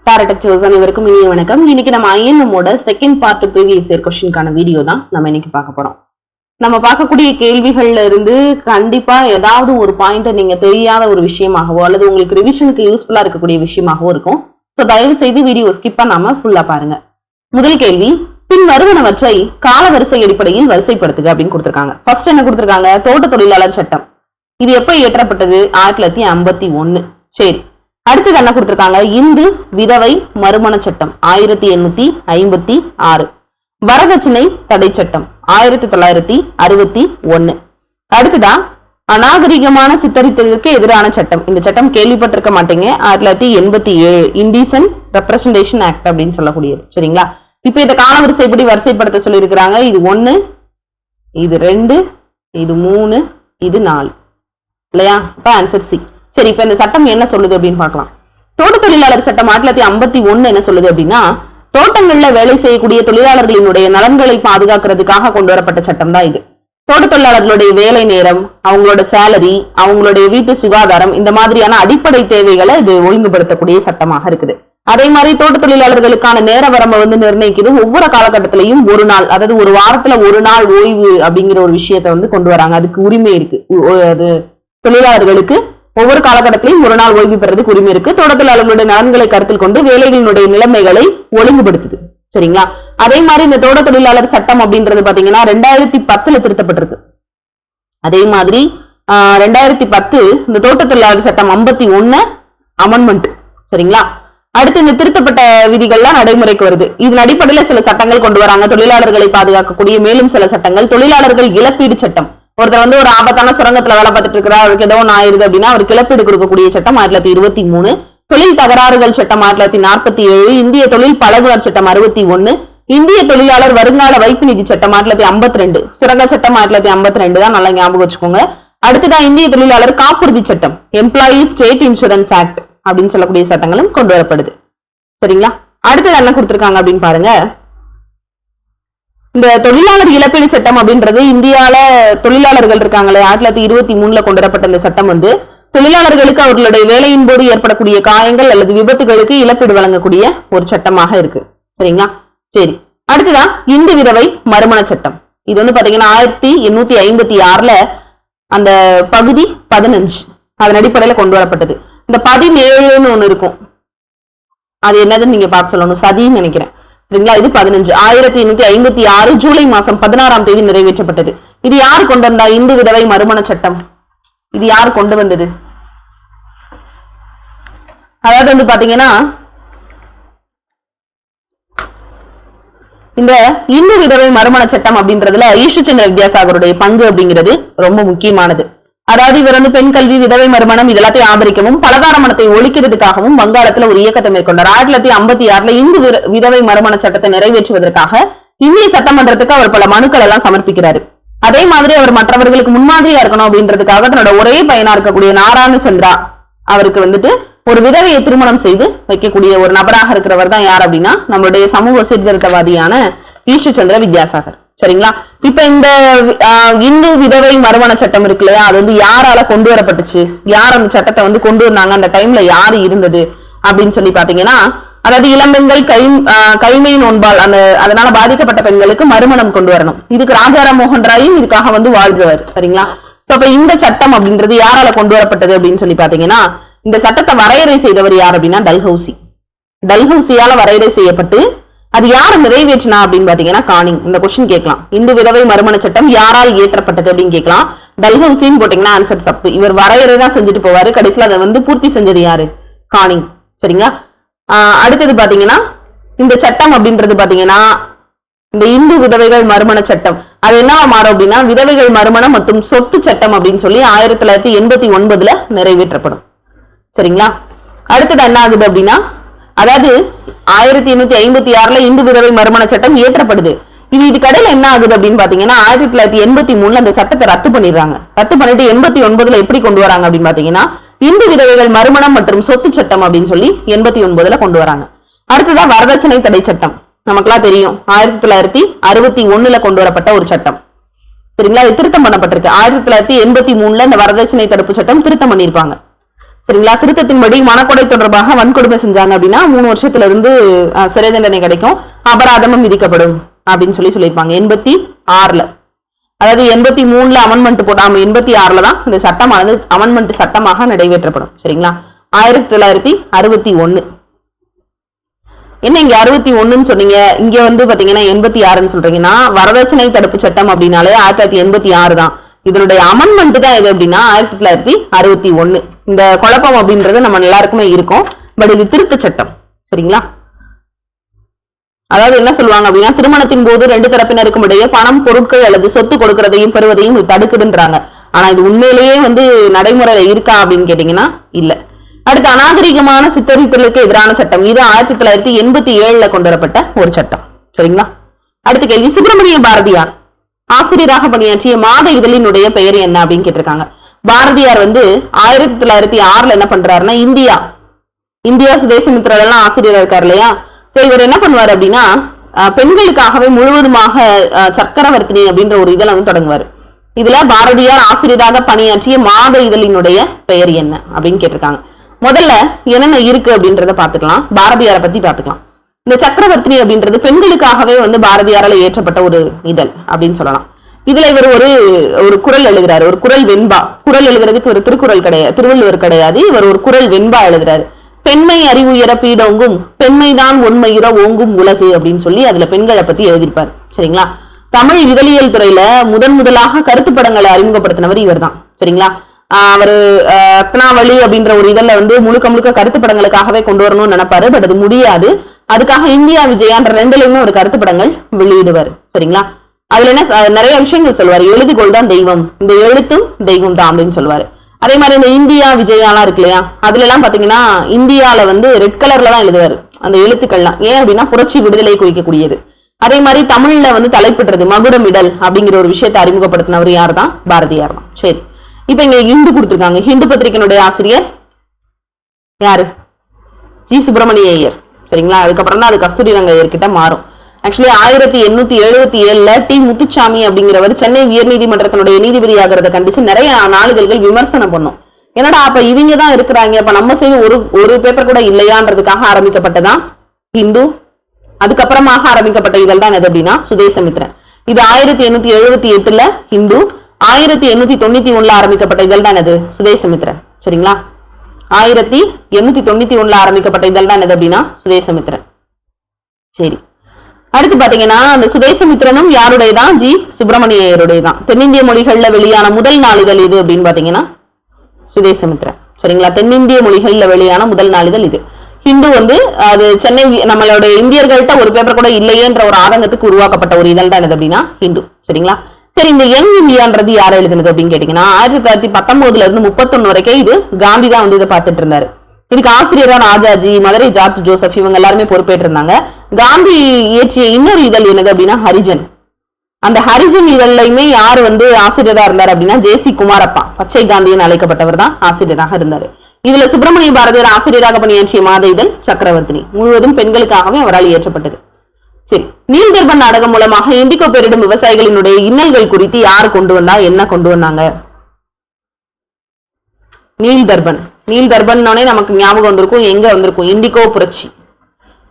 அனைவருக்கும் இனிய வணக்கம். இன்னைக்கு நம்ம ஐஎன்எம்மோட செகண்ட் பார்ட் ப்ரீவியஸ் இயர் கொஸ்டின்கான வீடியோ தான் நம்ம இன்னைக்கு பார்க்க போறோம். நம்ம பார்க்கக்கூடிய கேள்விகள்ல இருந்து கண்டிப்பா ஏதாவது ஒரு பாயிண்ட் நீங்க தெரியாத ஒரு விஷயமாகவோ அல்லது உங்களுக்கு ரிவிஷனுக்கு யூஸ்ஃபுல்லா இருக்கக்கூடிய விஷயமாகவோ இருக்கும். சோ தயவு செய்து வீடியோ ஸ்கிப் பண்ணாம ஃபுல்லா பாருங்க. முதல் கேள்வி, பின் வருவனவற்றை காலவரிசை அடிப்படையில் வரிசைப்படுத்துக அப்படின்னு கொடுத்திருக்காங்க. ஃபர்ஸ்ட் என்ன கொடுத்திருக்காங்க? தோட்ட தொழிலாளர் சட்டம். இது எப்ப இயற்றப்பட்டது? 1951. சரி, அடுத்தது என்ன கொடுத்திருக்காங்க? இந்து விதவை மறுமண சட்டம் 1856. வரதட்சணை தடை சட்டம் 1961. அடுத்ததான் அநாகரிகமான சித்தரித்ததற்கு எதிரான சட்டம். இந்த சட்டம் கேள்விப்பட்டிருக்க மாட்டீங்க. 1987 இண்டீசன் ரெப்ரசன்டேஷன் ஆக்ட் அப்படின்னு சொல்லக்கூடியது. சரிங்களா? இப்ப இந்த காலவரிசைப்படி வரிசைப்படுத்த சொல்லி இருக்கிறாங்க. இது 1, இது 2, இது 3, இது 4 இல்லையா? இப்ப ஆன்சர் சி. சரி, இப்ப இந்த சட்டம் என்ன சொல்லுது அப்படின்னு பார்க்கலாம். தோட்ட தொழிலாளர் சட்டம் 1951 என்ன சொல்லுது அப்படின்னா, தோட்டங்கள்ல வேலை செய்யக்கூடிய தொழிலாளர்களினுடைய நலன்களை பாதுகாக்கிறதுக்காக கொண்டு வரப்பட்ட சட்டம் தான் இது. தோட்ட தொழிலாளர்களுடைய வேலை நேரம், அவங்களோட சேலரி, அவங்களுடைய வீட்டு சுகாதாரம், இந்த மாதிரியான அடிப்படை தேவைகளை இது ஒழுங்குபடுத்தக்கூடிய சட்டமாக இருக்குது. அதே மாதிரி தோட்ட தொழிலாளர்களுக்கான நேர வரம்பை நிர்ணயிக்குது. ஒவ்வொரு காலகட்டத்திலையும் ஒரு நாள், அதாவது ஒரு வாரத்துல ஒரு நாள் ஓய்வு அப்படிங்கிற ஒரு விஷயத்த கொண்டு வராங்க. அதுக்கு உரிமை இருக்கு. அது தொழிலாளர்களுக்கு ஒவ்வொரு காலகட்டத்திலையும் ஒரு நாள் ஓய்வு பெறதுக்கு உரிமை இருக்கு. தோட்ட தொழிலாளர்களுடைய நலன்களை கருத்தில் கொண்டு வேலைகளினுடைய நிலைமைகளை ஒழுங்குபடுத்துது. சரிங்களா? அதே மாதிரி இந்த தோட்ட தொழிலாளர் சட்டம் அப்படின்றது பாத்தீங்கன்னா 2010 திருத்தப்பட்டிருக்கு. அதே மாதிரி 2010 இந்த தோட்ட தொழிலாளர் சட்டம் 51 அமெண்ட்மெண்ட். சரிங்களா? அடுத்து இந்த திருத்தப்பட்ட விதிகள்லாம் நடைமுறைக்கு வருது. இதன் அடிப்படையில சில சட்டங்கள் கொண்டு வராங்க. தொழிலாளர்களை பாதுகாக்கக்கூடிய மேலும் சில சட்டங்கள். தொழிலாளர்கள் இழப்பீடு சட்டம். ஒருத்தர் ஒரு ஆபத்தான சுரங்கத்துல வேலை பார்த்துட்டு இருக்கிறார், அவருக்கு ஏதோ ஒன்று ஆயிருது அப்படின்னா அவருக்கு இழப்பீடு கொடுக்கக்கூடிய சட்டம் 1923. தொழில் தகராறுகள் சட்டம் 1947. இந்திய தொழில் பழகுனர் சட்டம் 61. இந்திய தொழிலாளர் வருங்கால வைப்பு நிதி சட்டம் 1952. சுரங்க சட்டம் 1952 தான், நல்லா ஞாபகம் வச்சுக்கோங்க. அடுத்துதான் இந்திய தொழிலாளர் காப்புறுதி சட்டம், எம்ப்ளாயி ஸ்டேட் இன்சூரன்ஸ் ஆக்ட் அப்படின்னு சொல்லக்கூடிய சட்டங்களும் கொண்டு வரப்படுது. சரிங்களா? அடுத்தது என்ன கொடுத்திருக்காங்க அப்படின்னு பாருங்க. இந்த தொழிலாளர் இழப்பீடு சட்டம் அப்படின்றது இந்தியால தொழிலாளர்கள் இருக்காங்களே 1923 கொண்டு வரப்பட்ட இந்த சட்டம் தொழிலாளர்களுக்கு அவர்களுடைய வேலையின் போது ஏற்படக்கூடிய காயங்கள் அல்லது விபத்துகளுக்கு இழப்பீடு வழங்கக்கூடிய ஒரு சட்டமாக இருக்கு. சரிங்களா? சரி, அடுத்ததான் இந்து விதவை மறுமண சட்டம். இது பாத்தீங்கன்னா 1856 அந்த பகுதி 15 அதன் அடிப்படையில கொண்டு வரப்பட்டது. இந்த 17 ஒண்ணு இருக்கும், அது என்னதுன்னு நீங்க பார்த்து சொல்லணும். சதின்னு நினைக்கிறேன். சரிங்களா? இது 15 1856 ஜூலை மாசம் 16ஆம் தேதி நிறைவேற்றப்பட்டது. இது யார் கொண்டு வந்தா? இந்து விதவை மறுமண சட்டம். இது யார் கொண்டு வந்தது? அதாவது பாத்தீங்கன்னா இந்த இந்து விதவை மறுமண சட்டம் அப்படின்றதுல ஈஸ்வர்சந்திர வித்யாசாகருடைய பங்கு அப்படிங்கிறது ரொம்ப முக்கியமானது. அதாவது இவர் பெண் கல்வி, விதவை மறுமணம் இதெல்லாத்தையும் ஆதரிக்கவும் பலதார மணத்தை ஒழிக்கிறதுக்காகவும் வங்காளத்துல ஒரு இயக்கத்தை மேற்கொண்டார். 1956 இந்து விதவை மறுமண சட்டத்தை நிறைவேற்றுவதற்காக இந்திய சட்டமன்றத்துக்கு அவர் பல மனுக்கள் எல்லாம் சமர்ப்பிக்கிறாரு. அதே மாதிரி அவர் மற்றவர்களுக்கு முன்மாதிரியா இருக்கணும் அப்படின்றதுக்காக தன்னோட ஒரே பையனா இருக்கக்கூடிய நாராயண சந்திரா அவருக்கு ஒரு விதவையை திருமணம் செய்து வைக்கக்கூடிய ஒரு நபராக இருக்கிறவர் தான் யார் அப்படின்னா நம்மளுடைய சமூக சீர்திருத்தவாதியான ஈஸ்வர்சந்திர வித்யாசாகர். சரிங்களா? இப்ப இந்த இந்து விதவை மறுமண சட்டம் இருக்கு இல்லையா, அது யாரால கொண்டு வரப்பட்டுச்சு, யார் அந்த சட்டத்தை கொண்டு வந்தாங்க, அந்த டைம்ல யாரு இருந்தது அப்படின்னு சொல்லி பாத்தீங்கன்னா, அதாவது இளம்பெண்கள் கைமை நோன்பால் அதனால பாதிக்கப்பட்ட பெண்களுக்கு மறுமணம் கொண்டு வரணும். இதுக்கு ராஜாராம் மோகன் ராயும் இதுக்காக வாழ்றவர். சரிங்களா? அப்ப இந்த சட்டம் அப்படின்றது யாரால கொண்டு வரப்பட்டது அப்படின்னு சொல்லி பாத்தீங்கன்னா, இந்த சட்டத்தை வரையறை செய்தவர் யார் அப்படின்னா டல்ஹவுசி. டல்ஹவுசியால வரையறை செய்யப்பட்டு அது யார் நிறைவேற்றினா அப்படின்னு பாத்தீங்கன்னா கானிங். இந்த கொஸ்டின் கேட்கலாம், இந்து விதவை மறுமண சட்டம் யாரால் இயற்றப்பட்டது அப்படின்னு கேட்கலாம். டல்ஹவுசின்னு போட்டீங்கன்னா ஆன்சர் தப்பு. இவர் வரையறை தான் செஞ்சுட்டு போவாரு, கடைசியில் அதை பூர்த்தி செஞ்சது யாரு? கானிங். சரிங்களா? அடுத்தது பாத்தீங்கன்னா இந்த சட்டம் அப்படின்றது பாத்தீங்கன்னா இந்த இந்து விதவைகள் மறுமண சட்டம் அது என்னவா மாறும் அப்படின்னா விதவைகள் மறுமணம் மற்றும் சொத்து சட்டம் அப்படின்னு சொல்லி 1989 நிறைவேற்றப்படும். சரிங்களா? அடுத்தது என்ன ஆகுது அப்படின்னா, அதாவது 1856 இந்து விதவை மறுமண சட்டம் இயற்றப்படுது. இது கடையில என்ன ஆகுது அப்படின்னு பாத்தீங்கன்னா 1983 அந்த சட்டத்தை ரத்து பண்ணிடுறாங்க. ரத்து பண்ணிட்டு 89 எப்படி கொண்டு வராங்க அப்படின்னு பாத்தீங்கன்னா இந்து விதவைகள் மறுமணம் மற்றும் சொத்து சட்டம் அப்படின்னு சொல்லி 89 கொண்டு வராங்க. அடுத்ததான் வரதட்சணை தடை சட்டம். நமக்கெல்லாம் தெரியும் 1961 கொண்டு வரப்பட்ட ஒரு சட்டம். சரிங்களா? இது திருத்தம் பண்ணப்பட்டிருக்கு. 1983 இந்த வரதட்சணை தடுப்பு சட்டம் திருத்தம் பண்ணிருப்பாங்க. சரிங்களா. திருத்தத்தின்படி மனக்கொடை தொடர்பாக வன்கொடுமை செஞ்சாங்க அப்படின்னா 3 வருஷத்துல இருந்து சிறை தண்டனை கிடைக்கும், அபராதமும் விதிக்கப்படும் அப்படின்னு சொல்லியிருப்பாங்க 86ல. அதாவது 83ல அமெண்ட்மெண்ட் போட்டாம 86ல தான் இந்த சட்டமானது அமெண்ட்மெண்ட் சட்டமாக நிறைவேற்றப்படும். சரிங்களா. 1961 என்ன இங்க 61ன்னு சொன்னீங்க, இங்க வந்து பாத்தீங்கன்னா 86ன்னு சொல்றீங்கன்னா வரதட்சணை தடுப்பு சட்டம் அப்படின்னாலே 1986 தான். இதனுடைய அமெண்ட்மெண்ட் தான் எது அப்படின்னா 1961. இந்த குழப்பம் அப்படின்றது நம்ம எல்லாருக்குமே இருக்கும். பட் இது திருத்த சட்டம். சரிங்களா. அதாவது என்ன சொல்லுவாங்க அப்படின்னா திருமணத்தின் போது 2 தரப்பினருக்கும் இடையே பணம், பொருட்கள் அல்லது சொத்து கொடுக்கறதையும் பெறுவதையும் இது தடுக்குதுன்றாங்க. ஆனா இது உண்மையிலேயே வந்து நடைமுறையில இருக்கா அப்படின்னு கேட்டீங்கன்னா இல்ல. அடுத்து அநாகரிகமான சித்தரித்தலுக்கு எதிரான சட்டம், இது 1987ல கொண்டு வரப்பட்ட ஒரு சட்டம். சரிங்களா. அடுத்த கேள்வி, சுப்பிரமணிய பாரதியார் ஆசிரியராக பணியாற்றிய மாத இதழினுடைய பெயர் என்ன அப்படின்னு கேட்டிருக்காங்க. பாரதியார் வந்து 1906ல என்ன பண்றாருன்னா இந்தியா சுதேசமித்திரர் எல்லாம் ஆசிரியரா இருக்காரு இல்லையா. சோ இவர் என்ன பண்ணுவாரு அப்படின்னா பெண்களுக்காகவே முழுவதுமாக சக்கரவர்த்தினி அப்படின்ற ஒரு இதழை வந்து தொடங்குவாரு. இதுல பாரதியார் ஆசிரியராக பணியாற்றிய மாத இதழினுடைய பெயர் என்ன அப்படின்னு கேட்டிருக்காங்க. முதல்ல என்னென்ன இருக்கு அப்படின்றத பாத்துக்கலாம். பாரதியாரை பத்தி பாத்துக்கலாம். இந்த சக்கரவர்த்தினி அப்படின்றது பெண்களுக்காகவே வந்து பாரதியாரால் ஏற்றப்பட்ட ஒரு இதழ் அப்படின்னு சொல்லலாம். இதுல இவர் ஒரு குறள் எழுதுறாரு, ஒரு குறள் வெண்பா. குறள் எழுதுறதுக்கு ஒரு திருக்குறள் கிடையாது, திருவள்ளுவர் கிடையாது. இவர் ஒரு குறள் வெண்பா எழுதுறாரு. பெண்மை அறிவுயர பீடோங்கும் பெண்மைதான் உண்மையுற ஓங்கும் உலகு அப்படின்னு சொல்லி அதுல பெண்களை பத்தி எழுதியிருப்பாரு. சரிங்களா. தமிழ் இதழியல் துறையில முதலாக கருத்து படங்களை அறிமுகப்படுத்தினவர் இவர் தான். சரிங்களா. அவரு ரத்னாவளி அப்படின்ற ஒரு இதழ்ல வந்து முழுக்க கருத்து படங்களுக்காகவே கொண்டு வரணும்னு நினைப்பாரு. பட் அது முடியாது. அதுக்காக இந்தியா விஜயான்ற 2லயுமே ஒரு கருத்து படங்கள் வெளியிடுவார். சரிங்களா. அதுல என்ன நிறைய விஷயங்கள் சொல்லுவாரு. எழுதுகோள் தான் தெய்வம், இந்த எழுத்தும் தெய்வம் தான் அப்படின்னு சொல்லுவாரு. அதே மாதிரி இந்த இந்தியா விஜயாலாம் இருக்கு இல்லையா, அதுல எல்லாம் பாத்தீங்கன்னா இந்தியால வந்து ரெட் கலர்ல தான் எழுதுவாரு அந்த எழுத்துக்கள்லாம். ஏன் அப்படின்னா புரட்சி விடுதலை குறிக்கக்கூடியது. அதே மாதிரி தமிழ்ல வந்து தலைப்பிடுறது மகுடமிடல் அப்படிங்கிற ஒரு விஷயத்தை அறிமுகப்படுத்தினவர் யார் தான்? பாரதியார் தான். சரி, இப்ப இங்க ஹிந்து கொடுத்திருக்காங்க. ஹிந்து பத்திரிகையினுடைய ஆசிரியர் யாரு? ஜி சுப்பிரமணிய ஐயர். சரிங்களா. அதுக்கப்புறம் தான் அது கஸ்தூரி ரங்க ஐயர் கிட்ட மாறும். ஆக்சுவலி 1877ல டி முத்துச்சாமி அப்படிங்கிறவர் சென்னை உயர் நீதிமன்றத்தினுடைய நீதிபதி ஆகிறத கண்டிச்சு நிறைய நாளிதழ்கள் விமர்சனம் பண்ணும். என்னடா அப்ப இவங்க தான் இருக்கிறாங்க, அப்ப நம்ம சைடு ஒரு பேப்பர் கூட இல்லையான்றதுக்காக ஆரம்பிக்கப்பட்டதான் ஹிந்து. அதுக்கப்புறமாக ஆரம்பிக்கப்பட்ட இதழ் தான் எது அப்படின்னா சுதேசமித்ரன். இது 1878ல ஹிந்து, 1891ல ஆரம்பிக்கப்பட்ட இதழ் தான் எது? சுதேசமித்ரன். சரிங்களா. 1891ல ஆரம்பிக்கப்பட்ட இதழ் தான் எது அப்படின்னா சுதேசமித்ரன். சரி, அடுத்து பாத்தீங்கன்னா அந்த சுதேசமித்ரனும் யாருடையதான்? ஜி சுப்பிரமணிய ஐயருடையதான். தென்னிந்திய மொழிகள்ல வெளியான முதல் நாளிதழ் இது அப்படின்னு பாத்தீங்கன்னா சுதேசமித்ரன். சரிங்களா. தென்னிந்திய மொழிகள்ல வெளியான முதல் நாளிதழ் இது. ஹிந்து வந்து அது சென்னை நம்மளுடைய இந்தியர்கள்ட்ட ஒரு பேப்பர் கூட இல்லையேன்ற ஒரு ஆதங்கத்துக்கு உருவாக்கப்பட்ட ஒரு இதழ் தான் எது அப்படின்னா ஹிந்து. சரிங்களா. சரி, இந்த யங் இந்தியான்றது யாரை எழுதுனது அப்படின்னு கேட்டீங்கன்னா 1919ல இருந்து 31 வரைக்கும் இது காந்தி தான் வந்து இதை பார்த்துட்டு இருந்தாரு. இதுக்கு ஆசிரியரா ராஜாஜி, மதுரை ஜார்ஜ் ஜோசப் இவங்க எல்லாருமே பொறுப்பேற்று இருந்தாங்க. காந்தி இயற்றிய இன்னொரு இதழ் என்னது அப்படின்னா ஹரிஜன். அந்த ஹரிஜன் இதழ்லையுமே யார் வந்து ஆசிரியரா இருந்தார் அப்படின்னா ஜே.சி. குமாரப்பா, பச்சை காந்தின்னு அழைக்கப்பட்டவர் தான் ஆசிரியராக இருந்தார். இதுல சுப்பிரமணிய பாரதியார் ஆசிரியராக பணியாற்றிய மாத இதழ் சக்கரவர்த்தினி, முழுவதும் பெண்களுக்காகவே அவரால் இயற்றப்பட்டது. சரி, நீல்தர்பன் நாடகம் மூலமாக இண்டிகோ பெயரிடும் விவசாயிகளினுடைய இன்னல்கள் குறித்து யார் கொண்டு வந்தா, என்ன கொண்டு வந்தாங்க? நீல்தர்பன் நமக்கு ஞாபகம் வந்திருக்கும். எங்க வந்திருக்கும்? இண்டிகோ புரட்சி.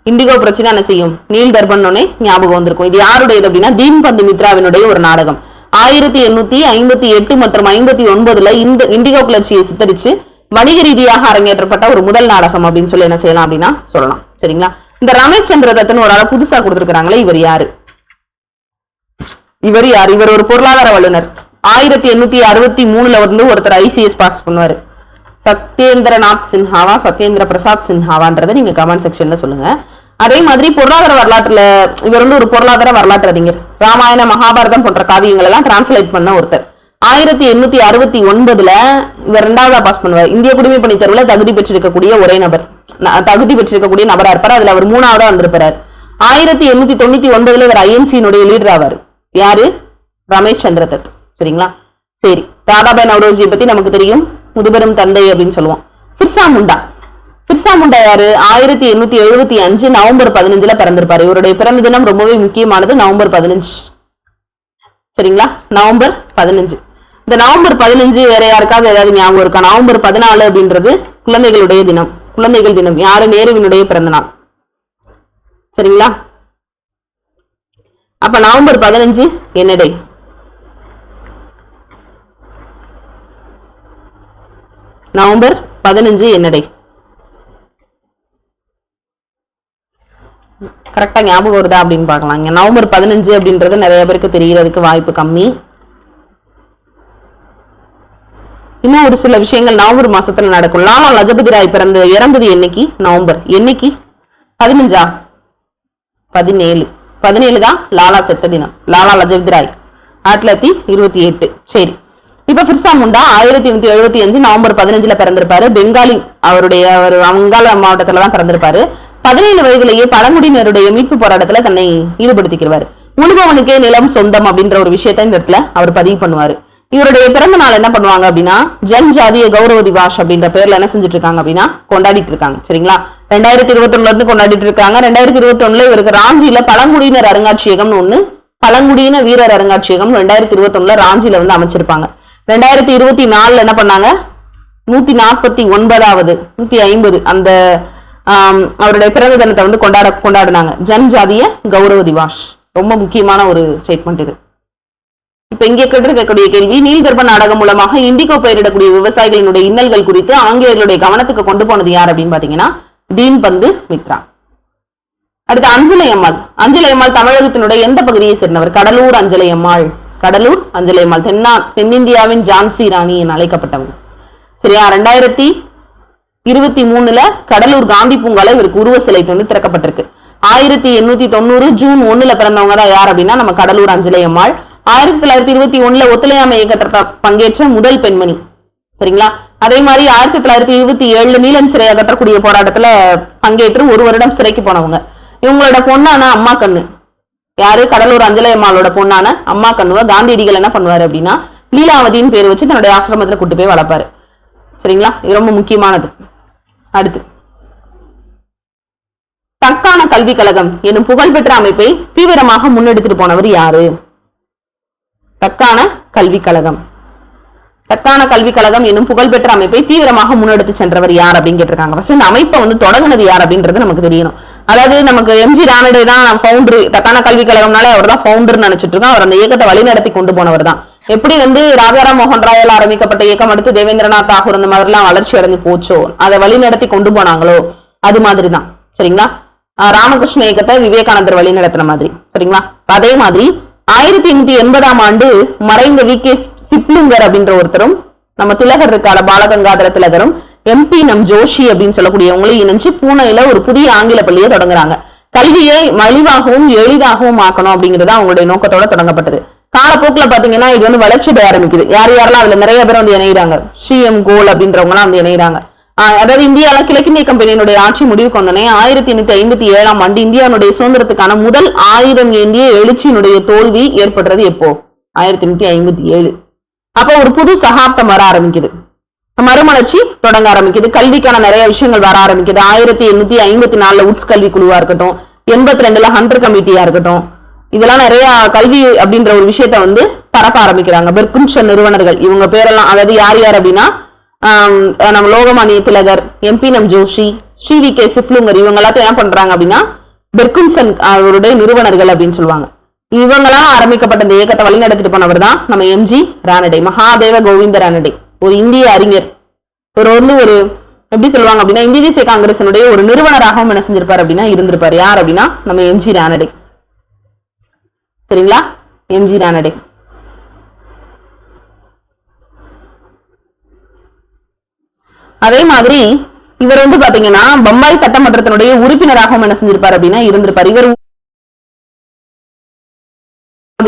இண்டிகோ புரட்சி என்ன செய்யும்? நீல்தர்பன் ஞாபகம் வந்திருக்கும். இது யாருடையது அப்படின்னா தீன்பந்து மித்ராவினுடைய ஒரு நாடகம். 1858 மற்றும் 59ல இந்த இண்டிகோ கிளர்ச்சியை சித்தரிச்சு வணிக ரீதியாக அரங்கேற்றப்பட்ட ஒரு முதல் நாடகம் அப்படின்னு சொல்லி என்ன செய்யலாம் அப்படின்னா சொல்லலாம். சரிங்களா. இந்த ரமேஷ் சந்திர தத்தன் ஒரு ஆளை புதுசா கொடுத்திருக்காங்களே, இவர் யாரு? இவர் ஒரு பொருளாதார வல்லுநர். 1863ல வந்து ஒருத்தர் ICS பாஸ் பண்ணுவாரு. சத்யேந்திரநாத் சின்ஹாவா, சத்யேந்திர பிரசாத் சின்ஹாவான்றதை நீங்க கமெண்ட் செக்ஷன்ல சொல்லுங்க. அதே மாதிரி பொருளாதார வரலாற்றுல இவர் வந்து ஒரு பொருளாதார வரலாற்று அறிஞர். ராமாயண, மகாபாரதம் போன்ற காவியங்கள் எல்லாம் டிரான்ஸ்லேட் பண்ண ஒருத்தர். 1869ல இவர் 2ஆவதா பாஸ் பண்ணுவார். இந்திய குடிமை பணி தேர்வுல தகுதி பெற்றிருக்கக்கூடிய நபரா இருப்பார். அதுல அவர் 3ஆவதா வந்திருப்பார். 1899ல இவர் INC-னுடைய லீடர் ஆவார். யாரு? ரமேஷ் சந்திர தத். சரிங்களா. சரி, தாதாபாய் நவ்ரோஜியை பத்தி நமக்கு தெரியும், முதுபெரும் தந்தை அப்படின்னு சொல்லுவோம். பிர்சா முண்டா யாரு? 1875 நவம்பர் 15ல பிறந்திருப்பாரு. இவருடைய பிறந்த தினம் ரொம்பவே முக்கியமானது, நவம்பர் 15. சரிங்களா. நவம்பர் 15. இந்த நவம்பர் 15 வேற யாருக்காவது ஏதாவது ஞாபகம் இருக்கா? நவம்பர் 14 அப்படின்றது குழந்தைகளுடைய தினம், குழந்தைகள் தினம். யாரு? நேருவினுடைய பிறந்த நாள். சரிங்களா? அப்ப நவம்பர் 15 என்ன டே? நவம்பர் 15 என்ன டே? கரெக்டா ஞாபகம் வருதா அப்படின்னு பார்க்கலாம். நவம்பர் 15 அப்படின்றது நிறைய பேருக்கு தெரியறதுக்கு வாய்ப்பு கம்மி. இன்னும் ஒரு சில விஷயங்கள் நவம்பர் மாசத்துல நடக்கும். லாலா லஜபதி ராய் இறந்தது என்னைக்கு? நவம்பர் என்னைக்கு? 15 17 தான் லாலா செத்த தினம். லாலா லஜபதி ராய் 1928. சரி, இப்ப பிர்சா முண்டா 1875 நவம்பர் 15 பிறந்திருப்பாரு. பெங்காலி, அவர் வங்காள மாவட்டத்துல தான் பிறந்திருப்பாரு. 17 வயதிலேயே பழங்குடியினருடைய மீட்பு போராட்டத்துல தன்னை ஈடுபடுத்திக்கிறாரு. உழுபவனுக்கே நிலம் சொந்தம் அப்படின்ற ஒரு விஷயத்த இந்த இடத்துல அவர் பதிவு பண்ணுவாரு. இவருடைய பிறந்த நாள் என்ன பண்ணுவாங்க அப்படின்னா ஜன் ஜாதிய கௌரவ திவாஸ் அப்படின்ற பேர்ல என்ன செஞ்சுட்டு இருக்காங்க அப்படின்னா கொண்டாடிட்டு இருக்காங்க. சரிங்களா? 2021 இருந்து கொண்டாடிட்டு இருக்காங்க. 2021 இவருக்கு ராஞ்சியில பழங்குடியினர் அருங்காட்சியகம்னு ஒண்ணு, பழங்குடியின வீரர் அருங்காட்சியகம் 2021 ராஞ்சியில வந்து அமைச்சிருப்பாங்க. 2024 என்ன பண்ணாங்க? 149வது 150 அந்த அவருடைய பிறந்த தினத்தை வந்து கொண்டாடினாங்க. ஜன் ஜாதிய கௌரவ திவாஸ். ரொம்ப முக்கியமான ஒரு ஸ்டேட்மெண்ட் இது. இப்ப இங்கே கேட்டிருக்கக்கூடிய கேள்வி, நீல்கர்ப்ப நாடகம் மூலமாக இண்டிகோ பயிரிடக்கூடிய விவசாயிகளினுடைய இன்னல்கள் குறித்து ஆங்கிலேயர்களுடைய கவனத்துக்கு கொண்டு போனது யார் அப்படின்னு பாத்தீங்கன்னா தீன்பந்து மித்ரா. அடுத்து அஞ்சலை அம்மாள். அஞ்சலை அம்மாள் தமிழகத்தினுடைய எந்த பகுதியை சேர்ந்தவர்? கடலூர் அஞ்சலை அம்மாள். கடலூர் அஞ்சலை அம்மாள் தென்னிந்தியாவின் ஜான்சி ராணி என அழைக்கப்பட்டவர். சரியா? 2023 கடலூர் காந்தி பூங்கால இவருக்கு உருவ சிலை வந்து திறக்கப்பட்டிருக்கு. 1890 ஜூன் 1 பிறந்தவங்க தான் யார் அப்படின்னா நம்ம கடலூர் அஞ்சலை அம்மாள். 1921 ஒத்துழையாமை இயக்கத்தில் பங்கேற்ற முதல் பெண்மணி. சரிங்களா? அதே மாதிரி 1927 நீலம் சிறை அகற்றக்கூடிய போராட்டத்துல பங்கேற்று 1 வருடம் சிறைக்கு போனவங்க. இவங்களோட பொண்ணான அம்மா கண்ணு யாரு? கடலூர் அஞ்சலை அம்மாளோட பொண்ணான அம்மா கண்ணுவ காந்தியடிகள் என்ன பண்ணுவாரு அப்படின்னா லீலாவதியின் பேர் வச்சு தன்னுடைய ஆசிரமத்துல கூட்டு போய் வளர்ப்பாரு. சரிங்களா? இது ரொம்ப முக்கியமானது. அடுத்து தக்கான கல்வி கழகம் எனும் புகழ்பெற்ற அமைப்பை தீவிரமாக முன்னெடுத்துட்டு போனவர் யாரு? தக்கான கல்வி கழகம். தக்கான கல்வி கழகம் என்னும் புகழ்பெற்ற அமைப்பை தீவிரமாக முன்னெடுத்து சென்றவர் யார் அப்படின்னு கேட்டிருக்காங்க. ஃபர்ஸ்ட் இந்த அமைப்பை வந்து தொடங்கினது யார் அப்படின்றது நமக்கு தெரியணும். அதாவது நமக்கு எம்ஜி ரானடே தான் ஃபவுண்டர். தக்கான கல்வி கழகம்னாலே அவர் தான் ஃபவுண்டர் நினைச்சிட்டு இருக்கோம். அவர் அந்த இயக்கத்தை வழிநடத்தி கொண்டு போனவர் தான். எப்படி வந்து ராஜாராம் மோகன் ராயால் ஆரம்பிக்கப்பட்ட இயக்கம் அடுத்து தேவேந்திரநாத் தாகூர் இந்த மாதிரி எல்லாம் வளர்ச்சி அடைஞ்சு போச்சோ, அதை வழிநடத்தி கொண்டு போனாங்களோ அது மாதிரிதான். சரிங்களா? ராமகிருஷ்ண இயக்கத்தை விவேகானந்தர் வழி நடத்தின மாதிரி. சரிங்களா? அதே மாதிரி 1880 ஆண்டு மறைந்த வி.கே. சிப்லுங்கர் அப்படின்ற ஒருத்தரும் நம்ம திலகர் இருக்கால பாலகங்காதர திலகரும் எம்பி நம் ஜோஷி அப்படின்னு சொல்லக்கூடியவங்களையும் இணைஞ்சு பூனேல ஒரு புதிய ஆங்கில பள்ளியை தொடங்குறாங்க. கல்வியை மலிவாகவும் எளிதாகவும் ஆக்கணும் அப்படிங்கிறது அவங்களுடைய நோக்கத்தோட தொடங்கப்பட்டது. காலப்போக்குல பாத்தீங்கன்னா இது வந்து வளர்ச்சி அடைய ஆரம்பிக்குது. யாரெல்லாம் அதுல நிறைய பேர் வந்து இணைகிறாங்க. ஸ்ரீஎம் கோல் அப்படின்றவங்க எல்லாம் வந்து இணைகிறாங்க. அதாவது இந்தியால கிழக்கிந்திய கம்பெனியினுடைய ஆட்சி முடிவுக்கு வந்தோடனே 1857 ஆண்டு இந்தியாவுடைய சுதந்திரத்துக்கான முதல் 1000 ஏந்திய எழுச்சியினுடைய தோல்வி ஏற்படுறது எப்போ? 1857. அப்ப ஒரு புது சகாப்தம் வர ஆரம்பிக்குது. மறுமலர்ச்சி தொடங்க ஆரம்பிக்குது. கல்விக்கான நிறைய விஷயங்கள் வர ஆரம்பிக்குது. 1854 உட்ஸ் கல்வி குழுவா இருக்கட்டும், 82 ஹண்டர் கமிட்டியா இருக்கட்டும், இதெல்லாம் நிறைய கல்வி அப்படின்ற ஒரு விஷயத்த வந்து பரப்ப ஆரம்பிக்கிறாங்க. பெர்குன்ஷன் நிறுவனர்கள் இவங்க பேரெல்லாம், அதாவது யார் யார் அப்படின்னா நம்ம லோகமானிய திலகர், எம்பி நம் ஜோஷி, ஸ்ரீ வி.கே. சிப்லுங்கர் இவங்க எல்லாத்தையும் என்ன பண்றாங்க அப்படின்னா பெர்குன்சன் அவருடைய நிறுவனர்கள் அப்படின்னு சொல்லுவாங்க. இவங்களால ஆரம்பிக்கப்பட்ட இந்த இயக்கத்தை வழிநடத்திட்டு போனவர் தான் நம்ம எம்ஜி ரானடே. மகாதேவ கோவிந்த ரானடே ஒரு இந்திய அறிஞர். ஒரு எப்படி சொல்லுவாங்க அப்படின்னா இந்திய தேசிய காங்கிரசினுடைய ஒரு நிறுவனராகவும் என்ன செஞ்சிருப்பாரு அப்படின்னா இருந்திருப்பாரு. யார் அப்படின்னா நம்ம எம்ஜி ரானடே. சரிங்களா? எம்ஜி ரானடே. அதே மாதிரி இவர் வந்து பாத்தீங்கன்னா பம்பாய் சட்டமன்றத்தினுடைய உறுப்பினராகவும் என்ன செஞ்சிருப்பாரு அப்படின்னா இருந்திருப்பாரு. இவர்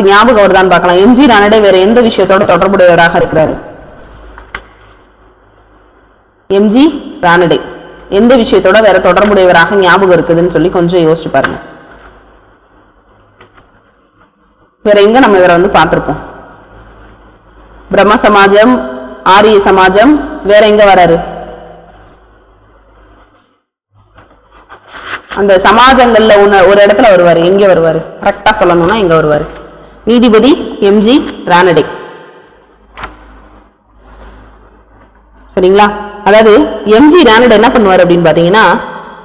ஞாபகம் வருதான்னு பார்க்கலாம். எம்ஜி ரானடே வேற எந்த விஷயத்தோட தொடர்புடையவராக இருக்கிறாரு? எம்ஜி ரானடே எந்த விஷயத்தோட வேற தொடர்புடையவராக ஞாபகம் இருக்குதுன்னு சொல்லி கொஞ்சம் யோசிச்சு பாருங்க. வேற எங்க நம்ம இவரை வந்து பார்த்திருப்போம்? பிரம்ம சமாஜம், ஆரிய சமாஜம், வேற எங்க வராரு? அந்த சமாஜங்கள்ல ஒரு இடத்துல வருவாரு. எங்க வருவாரு? கரெக்டா சொல்லணும்னா எங்க வருவாரு? நீதிபதி எம்ஜி ரானடே. சரிங்களா? அதாவது எம்ஜி ரானடே என்ன பண்ணுவார் அப்படின்னு பாத்தீங்கன்னா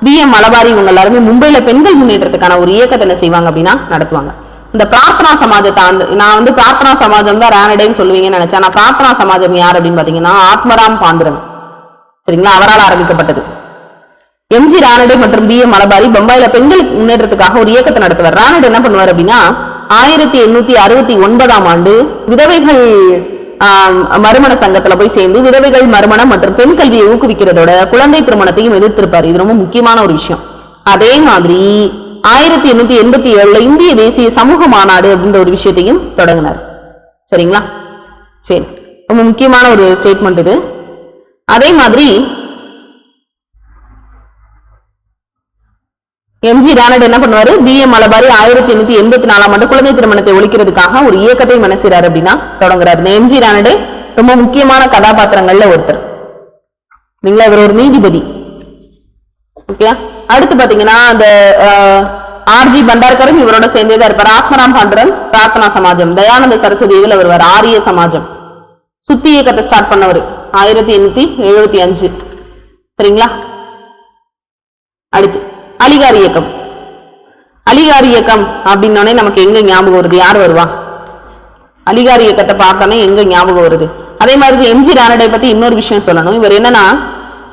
BM மலபாரி இவங்க எல்லாருமே மும்பைல பெண்கள் முன்னேற்றத்துக்கான ஒரு இயக்கத்தை என்ன செய்வாங்க அப்படின்னா நடத்துவாங்க. இந்த பிரார்த்தனா சமாஜத்தை நான் வந்து பிரார்த்தனா சமாஜம் தான் ரானடேன்னு சொல்லுவீங்கன்னு நினைச்சேன். நான் பிரார்த்தனா சமாஜம் யார் அப்படின்னு பாத்தீங்கன்னா ஆத்மராம் பாண்டுரங், சரிங்களா, அவரால் ஆரம்பிக்கப்பட்டது. எம்ஜி ரானடே மற்றும் BM மலபாரி பம்பாயில பெண்கள் முன்னேற்றத்துக்காக ஒரு இயக்கத்தை நடத்துவார். ரானடே என்ன பண்ணுவார் அப்படின்னா 1869ஆம் ஆண்டு விதவைகள் மறுமண சங்கத்துல போய் சேர்ந்து விதவைகள் மறுமணம் மற்றும் பெண் கல்வியை ஊக்குவிக்கிறதோட குழந்தை திருமணத்தையும் எதிர்த்திருப்பார். இது ரொம்ப முக்கியமான ஒரு விஷயம். அதே மாதிரி 1887 இந்திய தேசிய சமூக மாநாடு அப்படின்ற ஒரு விஷயத்தையும் தொடங்கினார். சரிங்களா, சரி, ரொம்ப முக்கியமான ஒரு ஸ்டேட்மெண்ட் இது. அதே மாதிரி எம்ஜி ரானடே என்ன பண்ணுவாரு, BM மலபாரி 1884ஆம் ஆண்டு குழந்தை திருமணத்தை ஒழிக்கிறதுக்காக ஒரு இயக்கத்தை மனசிறாரு அப்படின்னா தொடங்குறாரு. இந்த எம்ஜி ரானடே ரொம்ப முக்கியமான கதாபாத்திரங்கள்ல ஒருத்தர். நீங்களா, இவர் ஒரு நீதிபதி. ஓகே, அடுத்து பாத்தீங்கன்னா அந்த RG பண்டார்கரும் இவரோட சேர்ந்தேதான் இருப்பார். ஆத்மராம் பாண்டுரங் பிரார்த்தனா சமாஜம், தயானந்த சரஸ்வதி இதுல வருவார். ஆரிய சமாஜம் சுத்தி இயக்கத்தை ஸ்டார்ட் பண்ணவர் 1875. சரிங்களா, அடுத்து அலிகார் இயக்கம். அலிகார் இயக்கம் அப்படின்னோடனே நமக்கு எங்க ஞாபகம் வருது, யார் வருவா? அலிகார் இயக்கத்தை பார்த்தோன்னே எங்க ஞாபகம் வருது? அதே மாதிரி எம்ஜி ரானடே பத்தி இன்னொரு விஷயம் சொல்லணும். இவர் என்னன்னா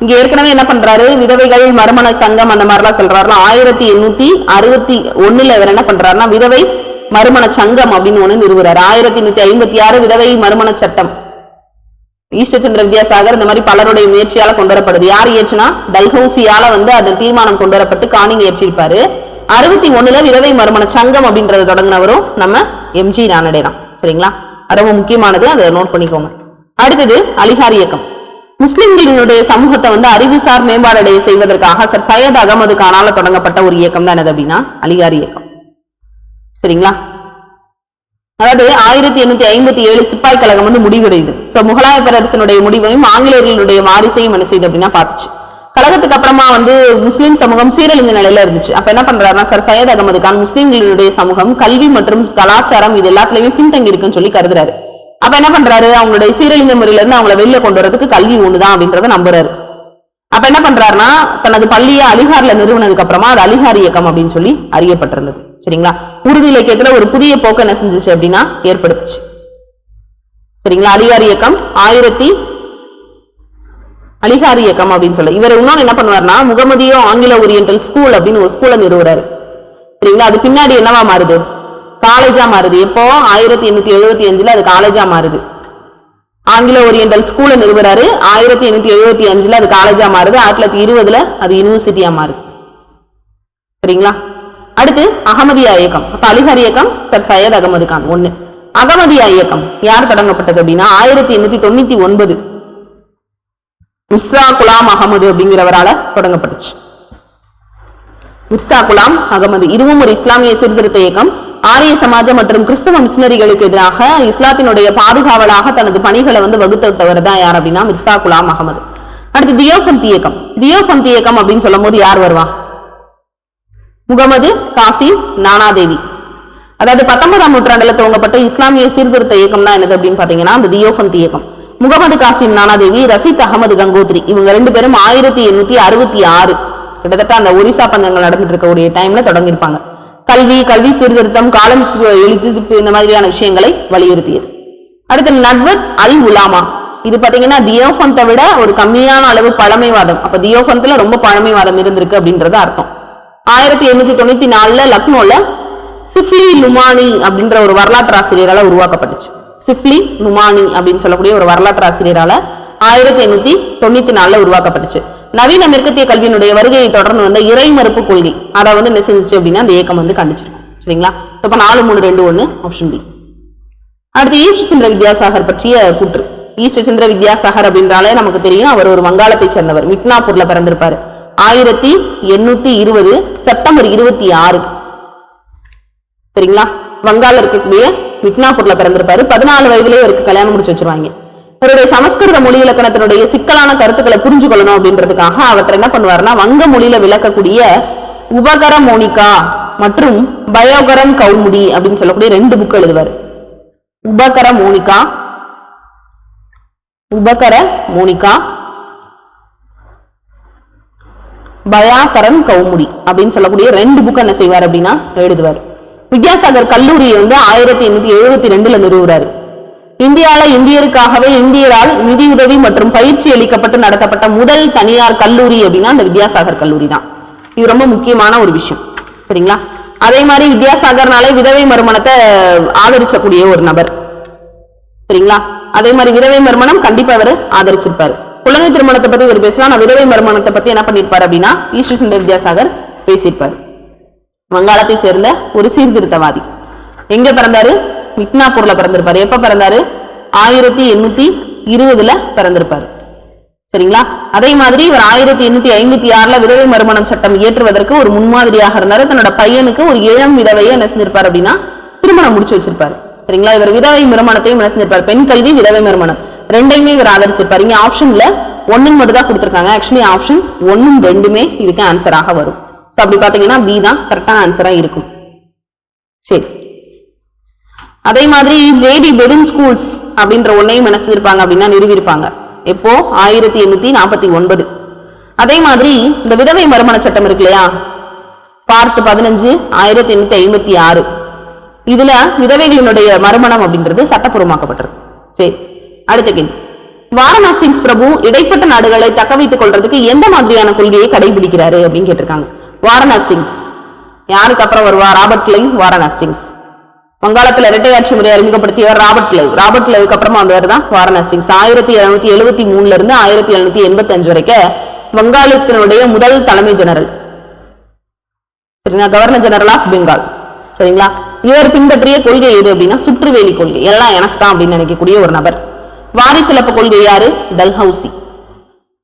இங்க ஏற்கனவே என்ன பண்றாரு, விதவைகள் மறுமண சங்கம் அந்த மாதிரிலாம் சொல்றாரு. 1861 இவர் என்ன பண்றாருன்னா விதவை மறுமண சங்கம் அப்படின்னு ஒண்ணு நிறுவுறாரு. 1856 விதவை மறுமண சட்டம் ஈஸ்வர்சந்திர வித்யாசாகர் இந்த மாதிரி பலருடைய முயற்சியால கொண்டு வரப்படுது. யார் இயற்றுனா டல்ஹௌசியால வந்து அதன் தீர்மானம் கொண்டு வரப்பட்டு கானிங் இயற்றிருப்பாரு. 61 விதவை மறுமண சங்கம் அப்படின்றது தொடங்கினவரும் நம்ம எம்ஜி ரானடே தான். சரிங்களா, ரொம்ப முக்கியமானது, அதை நோட் பண்ணிக்கோங்க. அடுத்தது அலிகார் இயக்கம். முஸ்லிம்களுடைய சமூகத்தை வந்து அறிவுசார் மேம்பாடடைய செய்வதற்காக சர் சையத் அகமது கானால தொடங்கப்பட்ட ஒரு இயக்கம் தான் என்னது அப்படின்னா அலிகார் இயக்கம். சரிங்களா, அதாவது 1857 சிப்பாய் கழகம் வந்து முடிவடையுது. சோ முகலாய பேரரசனுடைய முடிவையும் ஆங்கிலேயர்களுடைய வாரிசையும் என்ன செய்யுது அப்படின்னா பாத்துச்சு. கழகத்துக்கு அப்புறமா வந்து முஸ்லிம் சமூகம் சீரழிந்த நிலையில இருந்துச்சு. அப்ப என்ன பண்றாருன்னா சர் சையத் அகமது கான் முஸ்லிம்களுடைய சமூகம் கல்வி மற்றும் கலாச்சாரம் இது எல்லாத்துலயுமே பின்தங்கி இருக்குன்னு சொல்லி கருதுறாரு. அப்ப என்ன பண்றாரு, அவங்களுடைய சீரழிந்த முறையில இருந்து அவங்களை வெளில கொண்டு வரதுக்கு கல்வி ஒண்ணுதான் அப்படின்றத நம்புறாரு. அப்ப என்ன பண்றாருன்னா தனது பள்ளியை அலிகார்ல நிறுவனதுக்கு அப்புறமா அது அலிகார் இயக்கம் அப்படின்னு சொல்லி அறியப்பட்டிருந்தது. சரிங்களா, உருது இலக்கியத்துல ஒரு புதிய போக்கு என்ன செஞ்சுச்சு அப்படின்னா ஏற்படுத்துச்சு. சரிங்களா, அலிகார் இயக்கம் அலிகார் இயக்கம் அப்படின்னு சொல்லி இவர் இன்னொன்னு என்ன பண்ணுவாருன்னா முகமதியோ ஆங்கில ஓரியன்டல் ஸ்கூல் அப்படின்னு ஒரு ஸ்கூலை நிறுவுறாரு. சரிங்களா, அது பின்னாடி என்னவா மாறுது, காலேஜா மாறுது. எப்போ 1875 அது காலேஜா மாறுது. ஆங்கில ஓரியன்டல் ஸ்கூலை நிறுவுறாரு. 1875 அது காலேஜா மாறுது. 1920 அது யூனிவர்சிட்டியா மாறுது. சரிங்களா, அடுத்து அகமதியா இயக்கம். அப்ப அலிகார் இயக்கம் சர் சையத் அகமது கான் ஒண்ணு. அகமதியா இயக்கம் யார் தொடங்கப்பட்டது அப்படின்னா 1899 மிர்சா குலாம் அகமது அப்படிங்கிறவரால தொடங்கப்பட்டுச்சு. மிர்சா குலாம் அகமது இதுவும் ஒரு இஸ்லாமிய சீர்திருத்த இயக்கம். ஆரிய சமாஜம் மற்றும் கிறிஸ்தவ மிஷனரிகளுக்கு எதிராக இஸ்லாத்தினுடைய பாதுகாவலாக தனது பணிகளை வந்து வகுத்து விட்டவர் தான் யார் அப்படின்னா மிர்சா குலாம் அகமது. அடுத்து தியோபந்த் இயக்கம். தியோபந்த் இயக்கம் அப்படின்னு சொல்லும் போது யார் வருவா, முகமது காசிம் நானாதேவி. அதாவது 19ஆம் நூற்றாண்டுல துவங்கப்பட்ட இஸ்லாமிய சீர்திருத்த இயக்கம் தான் என்னது அப்படின்னு பாத்தீங்கன்னா அந்த தியோபந்த் இயக்கம். முகமது காசிம் நானாதேவி, ரஷீத் அகமது கங்கோத்ரி இவங்க 2 பேரும் 1866 கிட்டத்தட்ட அந்த ஒரிசா பந்தங்கள் நடந்துட்டு இருக்கக்கூடிய டைம்ல தொடங்கியிருப்பாங்க. கல்வி சீர்திருத்தம், காலம் எழுத்து இந்த மாதிரியான விஷயங்களை வலியுறுத்தியது. அடுத்து நட்வத் அல் உலாமா. இது பாத்தீங்கன்னா தியோபந்தை விட ஒரு கம்மியான அளவு பழமைவாதம். அப்ப தியோபந்த்ல ரொம்ப பழமைவாதம் இருந்திருக்கு அப்படின்றது அர்த்தம். 1894 லக்னோல சிப்லி நுமானி அப்படின்ற ஒரு வரலாற்று ஆசிரியரால உருவாக்கப்பட்டுச்சு. சிப்லி நுமானி அப்படின்னு சொல்லக்கூடிய ஒரு வரலாற்று ஆசிரியரால 1894 உருவாக்கப்பட்டுச்சு. நவீன மேற்கத்திய கல்வியினுடைய வருகையை தொடர்ந்து வந்த இறை மறுப்பு கொள்கை அதை வந்து என்ன செஞ்சிச்சு அப்படின்னா அந்த இயக்கம் வந்து கண்டிச்சிருக்கும். சரிங்களா, இப்ப 4, 3, 2, 1 ஆப்ஷன் பி. அடுத்து ஈஸ்வர்சந்திர வித்யாசாகர் பற்றிய கூற்று. ஈஸ்வர்சந்திர வித்யாசாகர் அப்படின்றாலே நமக்கு தெரியும், அவர் ஒரு வங்காளத்தை சேர்ந்தவர். மிட்னாப்பூர்ல பிறந்திருப்பாரு. 1820 செப்டம்பர் 26. சரிங்களா, வங்காள இருக்கக்கூடிய மிட்னாப்பூர்ல பிறந்திருப்பாரு. 14 வயதிலே இவருக்கு கல்யாணம் முடிச்சு வச்சிருவாங்க. அவருடைய சமஸ்கிருத மொழி இலக்கணத்தினுடைய சிக்கலான கருத்துக்களை புரிஞ்சு கொள்ளணும் அப்படின்றதுக்காக அவற்றை என்ன பண்ணுவாருன்னா வங்க மொழியில விளக்கக்கூடிய உபகர மோனிகா மற்றும் பயோகரம் கௌமுடி அப்படின்னு சொல்லக்கூடிய 2 புக் எழுதுவார். உபகர மோனிகா பயாகரன் கௌமுடி அப்படின்னு சொல்லக்கூடிய 2 புக் என்ன செய்வார் அப்படின்னா எழுதுவார். வித்யாசாகர் கல்லூரியை 1872 நிறுவுறாரு. இந்தியால இந்தியருக்காகவே இந்தியரால் நிதியுதவி மற்றும் பயிற்சி அளிக்கப்பட்டு நடத்தப்பட்ட முதல் தனியார் கல்லூரி அப்படின்னா அந்த வித்யாசாகர் கல்லூரி தான். இது ரொம்ப முக்கியமான ஒரு விஷயம். சரிங்களா? அதே மாதிரி வித்யாசாகர்னாலே விதவை மறுமணத்தை ஆதரிச்சக்கூடிய ஒரு நபர். சரிங்களா? அதே மாதிரி விதவை மறுமணம் கண்டிப்பா அவர் ஆதரிச்சிருப்பாரு. குழந்தை திருமணத்தை பத்தி இவர் பேசலாம். நான் விதவை மறுமணத்தை பத்தி என்ன பண்ணிருப்பாரு அப்படின்னா ஈஸ்வர் சந்திர வித்யாசாகர் பேசியிருப்பாரு. வங்காளத்தை சேர்ந்த ஒரு சீர்திருத்தவாதி. எங்க பிறந்தாரு? மிட்னாப்பூர்ல பிறந்திருப்பாரு. எப்ப பிறந்தாரு? 1820 பிறந்திருப்பாரு. சரிங்களா? அதே மாதிரி இவர் 1856 விதவை மறுமணம் சட்டம் இயற்றுவதற்கு ஒரு முன்மாதிரியாக இருந்தாரு. தன்னோட பையனுக்கு ஒரு இளம் விதவையை என்ன செஞ்சிருப்பாரு அப்படின்னா திருமணம் முடிச்சு வச்சிருப்பாரு. சரிங்களா? இவர் விதவை மறுமணத்தையும் என்ன செஞ்சிருப்பாரு? பெண் கல்வி, விதவை மறுமணம் ரெண்டையுமே இவர் ஆதரிச்சிருப்பாரு. இங்க ஆப்ஷன்ல 1 மட்டும் தான் கொடுத்திருக்காங்க. ஆக்சுவலி ஆப்ஷன் 1, 2 இதுக்கு ஆன்சராக வரும். சோ அப்படி பாத்தீங்கன்னா பி தான் கரெக்டான ஆன்சரா இருக்கும். சரி, அதே மாதிரி ஜேடி பெரின் ஸ்கூல்ஸ் அப்படின்ற ஒன்னையும் என்ன செஞ்சிருப்பாங்க அப்படின்னா நிறுவிருப்பாங்க. எப்போ? 1849. அதே மாதிரி இந்த விதவை மறுமண சட்டம் இருக்கு இல்லையா, பார்ட் 15 1856. இதுல விதவைகளினுடைய மறுமணம் அப்படின்றது சட்டப்பூர்வமாக்கப்பட்டிருக்கு. சரி, அடுத்த கேள்வி. வாரணாசிங்ஸ் பிரபு இடைப்பட்ட நாடுகளை தக்க வைத்துக் கொள்றதுக்கு எந்த மாதிரியான கொள்கையை கடைபிடிக்கிறாரு அப்படின்னு கேட்டிருக்காங்க. வாரணாசிங்ஸ் யாருக்கு அப்புறம் வருவா? Robert Clive. வாரணாசிங்ஸ் வங்காளத்தில் இரட்டையாட்சி முறை அறிமுகப்படுத்தியவர் ராபர்ட் கிளைவ். ராபர்ட் கிளைவுக்கு அப்புறமா வந்தவர் தான் வாரணாசிங்ஸ். 1773 இருந்து 1785 வரைக்கும் வங்காளத்தினுடைய முதல் தலைமை ஜெனரல். சரிங்களா? Governor general of Bengal. சரிங்களா? இவர் பின்பற்றிய கொள்கை எது அப்படின்னா சுற்றுவேலி கொள்கை. எல்லாம் எனக்கு தான் அப்படின்னு நினைக்கக்கூடிய ஒரு நபர். வாரிசிலப்பு கொள்கை யாரு? டல்ஹவுசி.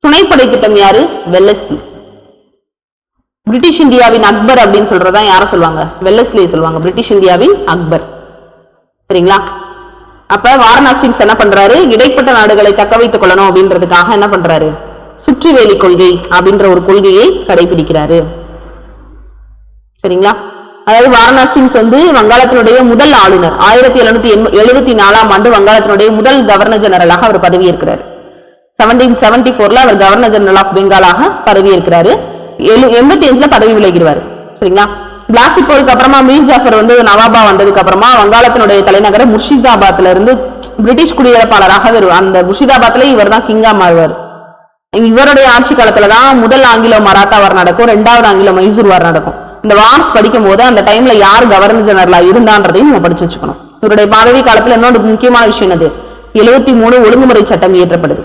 துணைப்படை திட்டம் யாரு? வெல்லஸ்லி. பிரிட்டிஷ் இந்தியாவின் அக்பர் அப்படின்னு சொல்றதா யார சொல்லுவாங்க? வெல்லஸ்லியை சொல்லுவாங்க. பிரிட்டிஷ் இந்தியாவின் அக்பர். சரிங்களா? அப்ப வாரணாசிங்ஸ் என்ன பண்றாரு? இடைப்பட்ட நாடுகளை தக்க வைத்துக் கொள்ளணும் அப்படின்றதுக்காக என்ன பண்றாரு? சுற்றுவேலி கொள்கை அப்படின்ற ஒரு கொள்கையை கடைபிடிக்கிறாரு. சரிங்களா? அதாவது வாரணாசிங்ஸ் வங்காளத்தினுடைய முதல் ஆளுநர். 1774 வங்காளத்தினுடைய முதல் கவர்னர் ஜெனரலாக அவர் பதவியேற்கிறார். 1774 அவர் கவர்னர் ஜெனரல் ஆஃப் பெங்காலாக பதவியேற்கிறாரு. 85 பதவி விலகிடுவார். சரிங்களா? பிளாசி போருக்கு அப்புறமா மீர் ஜாஃபர் நவாபா வந்ததுக்கு அப்புறமா வங்காளத்தினுடைய தலைநகர முர்ஷிதாபாத்ல இருந்து பிரிட்டிஷ் குடியேறப்பாளராக அந்த முர்ஷிதாபாத்ல இவர் தான் கிங்கா மாறுவார். இவருடைய ஆட்சி காலத்துலதான் முதல் ஆங்கிலோ மராத்தா வார் நடக்கும், 2வது ஆங்கிலோ மைசூர் வார் நடக்கும். இந்த வார்ஸ் படிக்கும் போது அந்த டைம்ல யார் கவர்னர் ஜெனரலா இருந்தான்றதையும் நம்ம படிச்சு வச்சுக்கணும். இவருடைய பதவி காலத்துல இன்னொரு முக்கியமான விஷயம் என்னது? 73 ஒழுங்குமுறை சட்டம் இயற்றப்படுது.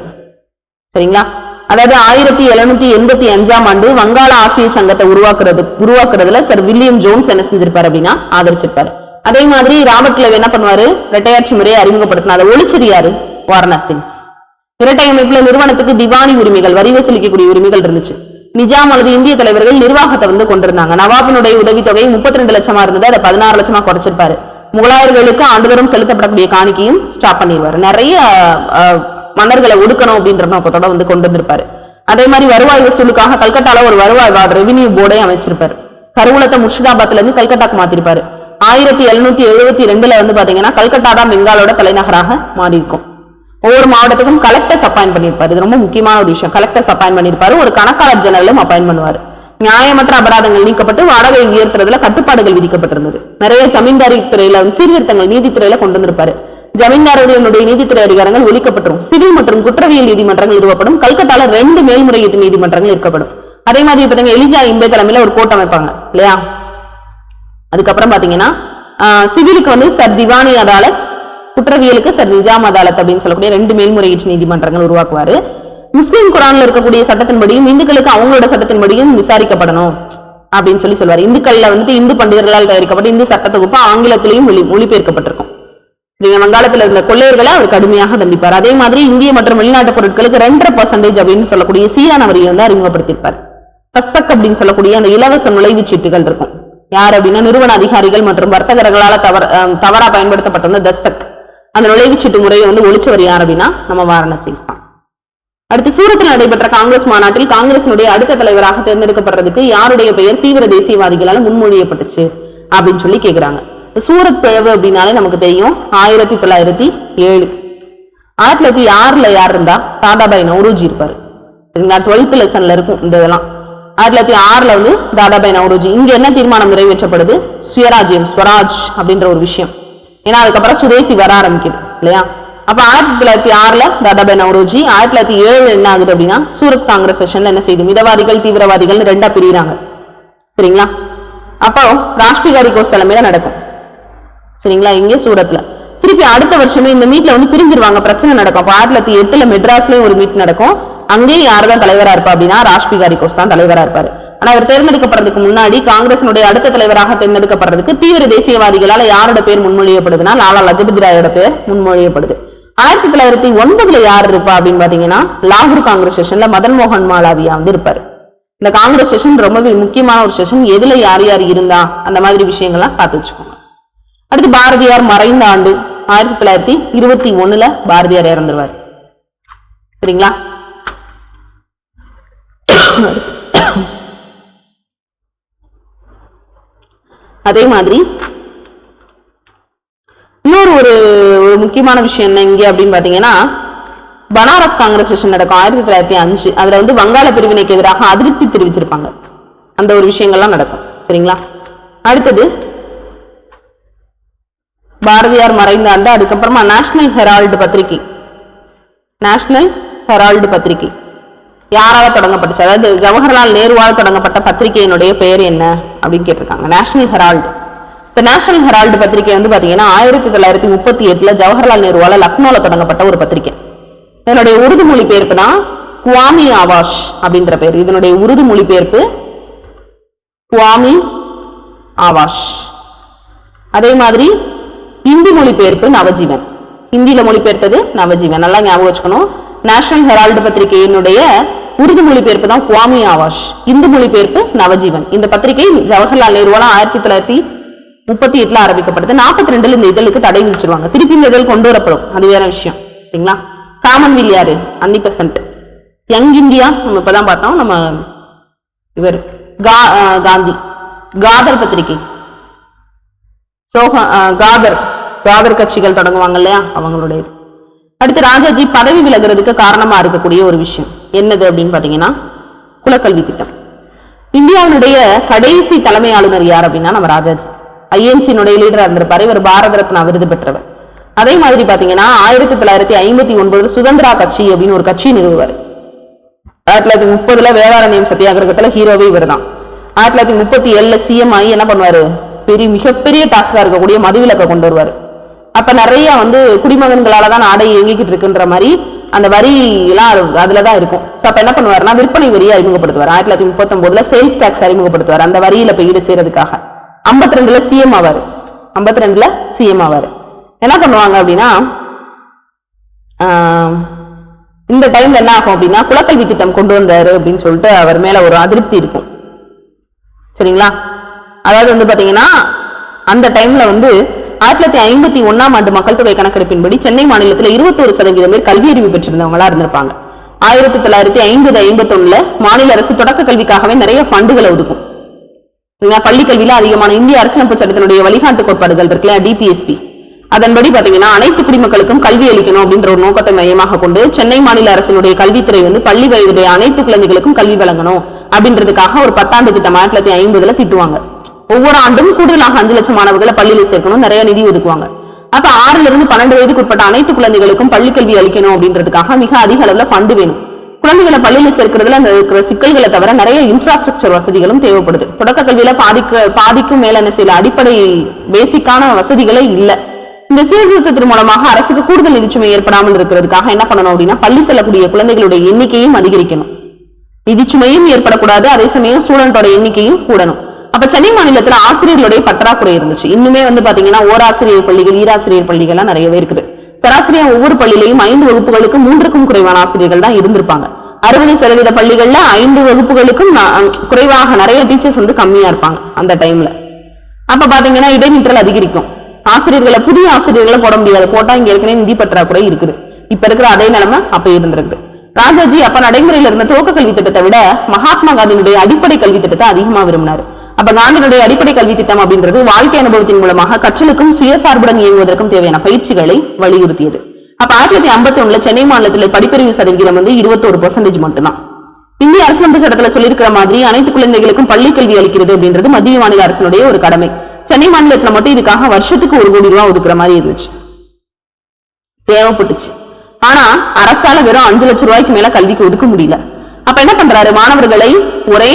சரிங்களா? அதாவது 1785 வங்காள ஆசிய சங்கத்தை உருவாக்குறதுல சர் வில்லியம் ஜோன்ஸ் என்ன செஞ்சிருப்பாரு அப்படின்னா ஆதரிச்சிருப்பாரு. அதே மாதிரி ராபர்ட் கிளைவ் என்ன பண்ணுவாரு? இரட்டையாட்சி முறையை அறிமுகப்படுத்தினார். அதை ஒழிச்சது யாரு? வாரணாசிங்ஸ். இரட்டை அமைப்புல நிறுவனத்துக்கு திவானி உரிமைகள், வரி வசூலிக்கக்கூடிய உரிமைகள் இருந்துச்சு. நிஜாம் அல்லது இந்திய தலைவர்கள் நிர்வாகத்தை கொண்டிருந்தாங்க. நவாபினுடைய உதவித்தொகை 32 லட்சமா இருந்தது, அதை 16 லட்சமா குறைச்சிருப்பாரு. முகலாயர்களுக்கு ஆண்டுதோறும் செலுத்தப்படக்கூடிய காணிக்கையும் ஸ்டாப் பண்ணிடுவாரு. நிறைய மன்னர்களை ஒடுக்கணும் அப்படின்ற நோக்கத்தோட கொண்டு வந்திருப்பாரு. அதே மாதிரி வருவாய் வசூலுக்காக கல்கட்டால ஒரு வருவாய் ரெவென்யூ போர்டை அமைச்சிருப்பாரு. கருவூலத்தை முர்ஷிதாபாத்ல இருந்து கல்கட்டாக்கு மாத்திருப்பாரு. 1772 பாத்தீங்கன்னா கல்கட்டா தான் பெங்காலோட தலைநகராக மாறி இருக்கும். ஒவ்வொரு மாவட்டத்துக்கும் கலெக்டர்ஸ் அப்பாயிண்ட் பண்ணிருப்பாரு. இது ரொம்ப முக்கியமான ஒரு விஷயம். கலெக்டர்ஸ் அப்பாயிண்ட் பண்ணிருப்பாரு. ஒரு கணக்காளர் ஜெனரலும் அப்பாயிண்ட் பண்ணுவாரு. நியாயமற்ற அபராதங்கள் நீக்கப்பட்டு வாடகை உயர்த்துறதுல கட்டுப்பாடுகள் விதிக்கப்பட்டிருந்தது. நிறைய ஜமீன்தாரி துறையில சீர்திருத்தங்கள் நீதித்துறையில கொண்டு வந்திருப்பாரு. ஜமீன்தாரர்களுடைய நீதித்துறை அதிகாரங்கள் ஒழிக்கப்பட்டுரும். சிவில் மற்றும் குற்றவியல் நீதிமன்றங்கள் நிறுவப்படும். கல்கட்டால 2 மேல்முறையீட்டு நீதிமன்றங்கள் இருக்கப்படும். அதே மாதிரி பாத்தீங்க எலிஜா இம்பே தலைமையில ஒரு கோர்ட் அமைப்பாங்க இல்லையா? அதுக்கப்புறம் பாத்தீங்கன்னா சிவிலுக்கு சர் திவானி அதாலத், குற்றவியலுக்கு சர் நிஜாம் அதாலத் அப்படின்னு சொல்லக்கூடிய 2 மேல்முறையீட்டு நீதிமன்றங்கள் உருவாக்குவாரு. முஸ்லிம் குரான்ல இருக்கக்கூடிய சட்டத்தின்படியும் இந்துக்களுக்கு அவங்களோட சட்டத்தின்படியும் விசாரிக்கப்படணும் அப்படின்னு சொல்லுவாரு. இந்துக்கள்ல இந்து பண்டிதர்களால் தயாரிக்கப்பட்ட இந்து சட்ட தொகுப்பு ஆங்கிலத்திலையும் மொழிபெயர்க்கப்பட்டிருக்கும். வங்காளத்தில் இருந்த கொள்ளையர்களை அவர் கடுமையாக தண்டிப்பார். அதே மாதிரி இந்திய மற்றும் வெளிநாட்டு பொருட்களுக்கு 2% அப்படின்னு சொல்லக்கூடிய சீரான வரியை அறிமுகப்படுத்தியிருப்பார். தஸ்தக் அப்படின்னு சொல்லக்கூடிய அந்த இலவச நுழைவுச் சீட்டுகள் இருக்கும். யார் அப்படின்னா நிறுவன அதிகாரிகள் மற்றும் வர்த்தகர்களால் தவறா பயன்படுத்தப்பட்ட தஸ்தக் அந்த நுழைவுச்சீட்டு முறையை ஒழிச்சவர் யார் அப்படின்னா நம்ம வாரணாசிங்ஸ் தான். அடுத்து சூரத்தில் நடைபெற்ற காங்கிரஸ் மாநாட்டில் காங்கிரசினுடைய அடுத்த தலைவராக தேர்ந்தெடுக்கப்படுறதுக்கு யாருடைய பெயர் தீவிர தேசியவாதிகளால் முன்மொழியப்பட்டுச்சு அப்படின்னு சொல்லி கேக்குறாங்க. சூரத் பிளவு அப்படின்னாலே நமக்கு தெரியும் 1907. 1906 யார் இருந்தா தாதாபாய் நௌரோஜி இருப்பாரு. 12th லெசன்ல இருக்கும் இந்த இதெல்லாம். 1906 வந்து தாதாபாய் நவ்ரோஜி. இங்க என்ன தீர்மானம் நிறைவேற்றப்படுது? சுயராஜ்யம், ஸ்வராஜ் அப்படின்ற ஒரு விஷயம். ஏன்னா அதுக்கப்புறம் சுதேசி வர ஆரம்பிக்குது இல்லையா? அப்ப 1906 தாதாபாய் நவ்ரோஜி. 1907 என்ன ஆகுது அப்படின்னா சூரத் காங்கிரஸ் செஷன்ல என்ன செய்யுது? மிதவாதிகள் தீவிரவாதிகள் 2 பிரிகிறாங்க. சரிங்களா? அப்போ ராஷ்டிகாரி கோஷ் தலைமையில நடக்கும். சரிங்களா? இங்க சூரத்ல திருப்பி அடுத்த வருஷமே இந்த மீட்ல வந்து பிரிஞ்சிருவாங்க, பிரச்சனை நடக்கும். அப்ப 1908 மெட்ராஸ்லயும் ஒரு மீட் நடக்கும். அங்கேயும் யாருதான் தலைவரா இருப்பா அப்படின்னா ராஷ்டிகாரி கோஷ் தான் தலைவரா இருப்பாரு. ஆனா அவர் தேர்ந்தெடுக்கப்படுறதுக்கு முன்னாடி காங்கிரசினுடைய அடுத்த தலைவராக தேர்ந்தெடுக்கப்படுறதுக்கு தீவிர தேசியவாதிகளால யாரோட பேர் முன்மொழியப்படுதுன்னா லாலா லஜபதி ராயோட பேர் முன்மொழியப்படுது. 1909 யார் இருப்பா அப்படின்னு பாத்தீங்கன்னா லாகூர் காங்கிரஸ் செஷன்ல மதன் மோகன் மாளவியா வந்து இருப்பாரு. இந்த காங்கிரஸ் செஷன் ரொம்பவே முக்கியமான ஒரு செஷன். எதுல யார் யார் இருந்தா அந்த மாதிரி விஷயங்கள்லாம் பார்த்து வச்சுக்கோங்க. அடுத்து பாரதியார் மறைந்த ஆண்டு 1921 பாரதியார் இறந்துருவார். சரிங்களா? அதே மாதிரி இன்னொரு ஒரு முக்கியமான விஷயம் என்ன இங்க அப்படின்னு பாத்தீங்கன்னா பனாரஸ் காங்கிரஸ் செஷன் நடக்கும் 1905. அதுல வந்து வங்காள பிரிவினைக்கு எதிராக அதிருப்தி தெரிவிச்சிருப்பாங்க. அந்த ஒரு விஷயங்கள்லாம் நடக்கும். சரிங்களா? அடுத்தது பாரதியார் மறைந்த ஆண்டு. அதுக்கப்புறமா நேஷனல் ஹெரால்டு பத்திரிகை. நேஷனல் ஹெரால்டு பத்திரிகை யாரால தொடங்கப்பட்டுச்சு? அதாவது ஜவஹர்லால் நேருவால் தொடங்கப்பட்ட பத்திரிகையினுடைய பெயர் என்ன அப்படின்னு கேட்டிருக்காங்க. National Herald. இந்த நேஷனல் ஹெரால்டு பத்திரிகை வந்து பாத்தீங்கன்னா 1938 ஜவஹர்லால் நேருவால லக்னோல தொடங்கப்பட்ட ஒரு பத்திரிகை. இதனுடைய உருது மொழிபெயர்ப்பு தான் குவாமி ஆவாஷ் அப்படின்ற பேர். இதனுடைய உருது மொழிபெயர்ப்பு குவாமி ஆவாஷ். அதே மாதிரி இந்தி மொழிபெயர்ப்பு நவஜீவன். இந்தியில மொழிபெயர்த்தது நவஜீவன். நல்லா ஞாபகம் வச்சுக்கணும். நேஷனல் ஹெரால்டு பத்திரிகையினுடைய உருது மொழிபெயர்ப்பு தான் குவாமி ஆவாஷ், இந்து மொழிபெயர்ப்பு நவஜீவன். இந்த பத்திரிகை ஜவஹர்லால் நேருவால 1938 ஆரம்பிக்கப்படுது. 42 இந்த இதழுக்கு தடை விதிச்சிருவாங்க. திருப்பி இந்த இதழ் கொண்டு வரப்படும், அது வேற விஷயம். சரிங்களா? காமன்வெல் யாரு? அன்னிபெசன்ட். யங் இந்தியா நம்ம இப்பதான் பார்த்தோம். நம்ம இவர் காந்தி. காதர் பத்திரிகை, காதர் கட்சிகள் தொடங்குவாங்க இல்லையா, அவங்களுடைய. அடுத்து ராஜாஜி பதவி விலகிறதுக்கு காரணமா இருக்கக்கூடிய ஒரு விஷயம் என்னது அப்படின்னு பாத்தீங்கன்னா குலக்கல்வி திட்டம். இந்தியாவினுடைய கடைசி தலைமை ஆளுநர் யார் அப்படின்னா நம்ம ராஜாஜி. ஐஎன்சியினுடைய லீடரா இருந்திருப்பாரு. இவர் பாரத ரத்னா விருது பெற்றவர். அதே மாதிரி பாத்தீங்கன்னா 1959 சுதந்திரா கட்சி அப்படின்னு ஒரு கட்சி நிறுவுவார். 1930 வேதாரண்யம் சத்தியாகிரகத்துல ஹீரோவே இவர் தான். 1937 சிஎம் ஆகி என்ன பண்ணுவாரு? மிகப்பெரிய டாஸ்கா இருக்கக்கூடிய மதுவிலக்க கொண்டு வருவார். அப்ப நிறைய வந்து குடிமகன்களாலதான் நாடை இயங்கிக்கிட்டு இருக்குன்ற மாதிரி அந்த வரி எல்லாம் அதுலதான் இருக்கும். அப்ப என்ன பண்ணுவாருன்னா விற்பனை வரியை அறிமுகப்படுத்துவார். 1939 சேல்ஸ் டாக்ஸ் அறிமுகப்படுத்துவார். அந்த வரியில போய் ஈடு செய்யறதுக்காக 52 சிஎம் ஆவாரு. 52 சிஎம் ஆவாரு. என்ன பண்ணுவாங்க அப்படின்னா இந்த டைம்ல என்ன ஆகும் அப்படின்னா குலக்கல்வி திட்டம் கொண்டு வந்தாரு அப்படின்னு சொல்லிட்டு அவர் மேல ஒரு அதிருப்தி இருக்கும். சரிங்களா? அதாவது வந்து பாத்தீங்கன்னா அந்த டைம்ல வந்து 1951 ஆண்டு மக்கள் தொகை கணக்கெடுப்பின்படி சென்னை மாநிலத்தில் 21% பேர் கல்வி அறிவு பெற்றிருந்தவங்களா இருந்திருப்பாங்க. 1950-51 மாநில அரசு தொடக்க கல்விக்காகவே நிறைய ஃபண்டுகளை ஒதுக்கும். பள்ளி கல்வியில அதிகமான இந்திய அரசியலமைப்பு சட்டத்தினுடைய வழிகாட்டு கோட்பாடுகள் இருக்குல்ல, டிபிஎஸ்பி, அதன்படி பாத்தீங்கன்னா அனைத்து குடிமக்களுக்கும் கல்வி அளிக்கணும் அப்படின்ற ஒரு நோக்கத்தை மையமாக கொண்டு சென்னை மாநில அரசினுடைய கல்வித்துறை வந்து பள்ளி வயதுடைய அனைத்து குழந்தைகளுக்கும் கல்வி வழங்கணும் அப்படின்றதுக்காக ஒரு 10 ஆண்டு திட்டம் 1950 திட்டுவாங்க. ஒவ்வொரு ஆண்டும் கூடுதலாக 5 லட்சம் மாணவர்களை பள்ளியில சேர்க்கணும், நிறைய நிதி ஒதுக்குவாங்க. அப்ப 6 இருந்து 12 வயதுக்கு உட்பட்ட அனைத்து குழந்தைகளுக்கும் பள்ளி கல்வி அளிக்கணும் அப்படின்றதுக்காக மிக அதிக அளவுல ஃபண்டு வேணும். குழந்தைகளை பள்ளியில சேர்க்கிறதுல இருக்கிற சிக்கல்களை தவிர நிறைய இன்ஃப்ராஸ்ட்ரக்சர் வசதிகளும் தேவைப்படுது. தொடக்க கல்வியில பாதிக்கும் மேல என்ன செய்யல, அடிப்படை பேசிக்கான வசதிகளே இல்ல. இந்த சீர்திருத்தத்தின் மூலமாக அரசுக்கு கூடுதல் நிதிச்சுமை ஏற்படாமல் இருக்கிறதுக்காக என்ன பண்ணணும் அப்படின்னா பள்ளி செல்லக்கூடிய குழந்தைகளுடைய எண்ணிக்கையும் அதிகரிக்கணும், நிதிச்சுமையும் ஏற்படக்கூடாது, அதே சமயம் ஸ்டூடெண்டோட எண்ணிக்கையும் கூடணும். அப்ப சென்னை மாநிலத்துல ஆசிரியர்களுடைய பற்றாக்குறை இருந்துச்சு. இன்னுமே வந்து பாத்தீங்கன்னா ஓராசிரியர் பள்ளிகள், ஈராசிரியர் பள்ளிகள் நிறையவே இருக்குது. சராசரியா ஒவ்வொரு பள்ளியிலையும் 5 வகுப்புகளுக்கும் 3க்கும் குறைவான ஆசிரியர்கள் தான் இருந்திருப்பாங்க. 60% பள்ளிகள்ல 5 வகுப்புகளுக்கும் குறைவாக நிறைய டீச்சர்ஸ் வந்து கம்மியா இருப்பாங்க அந்த டைம்ல. அப்ப பாத்தீங்கன்னா இடைநிற்றல் அதிகரிக்கும். ஆசிரியர்களை புதிய ஆசிரியர்களை போட முடியாது, போட்டா இங்க ஏற்கனவே நிதி பற்றாக்குறை இருக்குது. இப்ப இருக்கிற அதே நிலைமை அப்ப இருந்திருக்கு. ராஜாஜி அப்ப நடைமுறையில இருந்த துவக்க கல்வி திட்டத்தை விட மகாத்மா காந்தியினுடைய அடிப்படை கல்வி திட்டத்தை அதிகமா விரும்பினாரு. அப்ப காந்தியினுடைய அடிப்படை கல்வி திட்டம் அப்படின்றது வாழ்க்கை அனுபவத்தின் மூலமாக கற்றலுக்கும் சுயசார்புடன் இயங்குவதற்கும் தேவையான பயிற்சிகளை வலியுறுத்தியது. அப்ப 1951 சென்னை மாநிலத்தில் படிப்பறிவு சதவீதம் வந்து 21% மட்டும்தான். இந்திய அரசியலமைப்பு சட்டத்துல சொல்லியிருக்கிற மாதிரி அனைத்து குழந்தைகளுக்கும் பள்ளி கல்வி அளிக்கிறது அப்படின்றது மத்திய மாநில அரசினுடைய ஒரு கடமை. சென்னை மாநிலத்துல மட்டும் இதுக்காக வருஷத்துக்கு 1 கோடி ரூபாய் ஒதுக்குற மாதிரி இருந்துச்சு, தேவைப்பட்டுச்சு. ஆனா அரசால வெறும் 5 லட்சம் ரூபாய்க்கு மேல கல்விக்கு ஒதுக்க முடியல. அப்ப என்ன பண்றாரு, மாணவர்களை ஒரே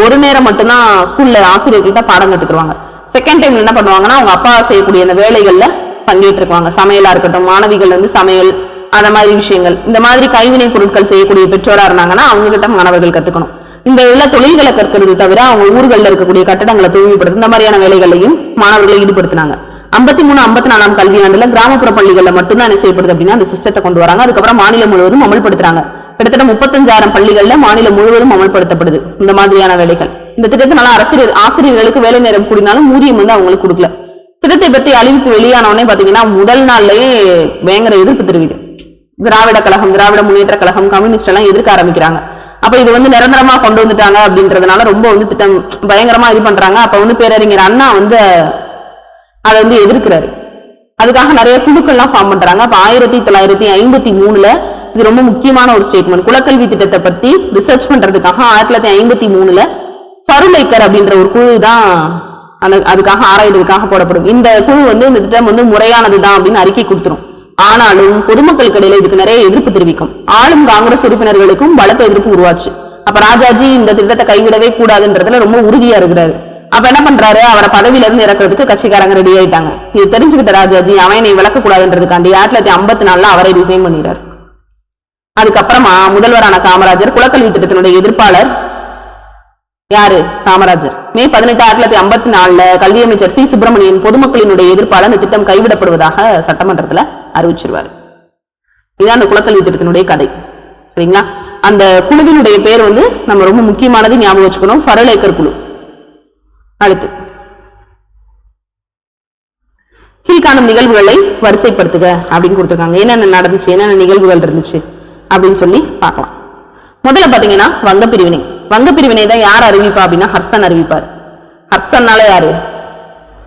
ஒரு நேரம் மட்டும்தான் ஸ்கூல்ல ஆசிரியர்கள்ட்ட பாடம் கத்துக்குவாங்க. செகண்ட் டைம் என்ன பண்ணுவாங்கன்னா அவங்க அப்பா செய்யக்கூடிய அந்த வேலைகள்ல பங்கேற்றுக்குவாங்க. சமையலா இருக்கட்டும், மாணவிகள் சமையல் அந்த மாதிரி விஷயங்கள், இந்த மாதிரி கைவினை பொருட்கள் செய்யக்கூடிய பெற்றோரா இருந்தாங்கன்னா அவங்க கிட்ட மாணவர்கள் கத்துக்கணும். இந்த எல்லா தொழில்களை கற்கிறது தவிர அவங்க ஊர்களில் இருக்கக்கூடிய கட்டடங்களை தூய்மைப்படுத்த இந்த மாதிரியான வேலைகளையும் மாணவர்களை ஈடுபடுத்தினாங்க. 53, 54ஆம் கல்வியாண்டுல கிராமப்புற பள்ளிகள்ல மட்டும்தான் என்ன செய்யப்படுது அப்படின்னா அந்த சிஸ்டத்தை கொண்டு வராங்க. அதுக்கப்புறம் மாநிலம் முழுவதும் அமல்படுத்துறாங்க. கிட்டத்தட்ட 35,000 பள்ளிகள்ல மாநிலம் முழுவதும் அமல்படுத்தப்படுது இந்த மாதிரியான வேலைகள். இந்த திட்டத்தினால ஆசிரியர்களுக்கு வேலை நேரம் கூடினாலும் ஊதியம் அவங்களுக்கு கொடுக்கல. திட்டத்தை பத்தி அறிவிப்பு வெளியானவனே பாத்தீங்கன்னா முதல் நாள்லயே பயங்கர எதிர்ப்பு தெரிவிது. திராவிட கழகம், திராவிட முன்னேற்ற கழகம், கம்யூனிஸ்ட் எல்லாம் எதிர்க்க ஆரம்பிக்கிறாங்க. அப்ப இது நிரந்தரமா கொண்டு வந்துட்டாங்க அப்படின்றதுனால ரொம்ப திட்டம் பயங்கரமா இது பண்றாங்க. அப்ப பேரறிஞர் அண்ணா அதை எதிர்க்கிறாரு. அதுக்காக நிறைய குழுக்கள்லாம் ஃபார்ம் பண்றாங்க. அப்ப 1953ல இது ரொம்ப முக்கியமான ஒரு ஸ்டேட்மெண்ட். குலக்கல்வி திட்டத்தை பத்தி ரிசர்ச் பண்றதுக்காக 1953ல ஃபருலைக்கர் அப்படின்ற ஒரு குழு தான் அதுக்காக ஆராய்வதற்காக போடப்படும். இந்த குழு இந்த திட்டம் முறையானதுதான் அப்படின்னு அறிக்கை கொடுத்துரும். ஆனாலும் பொதுமக்களுக்கு இடையில இதுக்கு நிறைய எதிர்ப்பு தெரிவிக்கும். ஆளும் காங்கிரஸ் உறுப்பினர்களுக்கும் பலத்த எதிர்ப்பு உருவாச்சு. அப்ப ராஜாஜி இந்த திட்டத்தை கைவிடவே கூடாதுன்றதுல ரொம்ப உறுதியா இருக்கிறாரு. அப்ப என்ன பண்றாரு, அவரை பதவியில இருந்து இறக்குறதுக்கு கட்சிக்காரங்க ரெடி ஆயிட்டாங்க. இது தெரிஞ்சுக்கிட்ட ராஜாஜி அவனை விளக்க கூடாதுன்றதுக்காண்டி 1954 அவரை ரிசைன் பண்ணிடுறாரு. அதுக்கப்புறமா முதல்வரான காமராஜர் குலக்கல்வி திட்டத்தினுடைய எதிர்ப்பாளர் யாரு, காமராஜர். மே 18, 1954 கல்வி அமைச்சர் சி சுப்பிரமணியன் பொதுமக்களினுடைய எதிர்ப்பாளர் இந்த திட்டம் கைவிடப்படுவதாக சட்டமன்றத்துல அறிவிச்சிருவாரு. இதுதான் அந்த குலக்கல்வி திட்டத்தினுடைய கதை. சரிங்களா? அந்த குழுவினுடைய பேர் நம்ம ரொம்ப முக்கியமானது ஞாபகம் வச்சுக்கணும், ஃபருலைக்கர் குழு. அடுத்து கீழ்காணும் நிகழ்வுகளை வரிசைப்படுத்துக அப்படின்னு கொடுத்துருக்காங்க. என்னென்ன நடந்துச்சு, என்னென்ன நிகழ்வுகள் இருந்துச்சு அப்படின்னு சொல்லி பார்க்கலாம். முதல்ல பாத்தீங்கன்னா வங்கப்பிரிவினை. வங்கப்பிரிவினை தான் யார் அறிவிப்பா அப்படின்னா ஹர்ஷன் அறிவிப்பார். ஹர்ஷன்னால யாரு,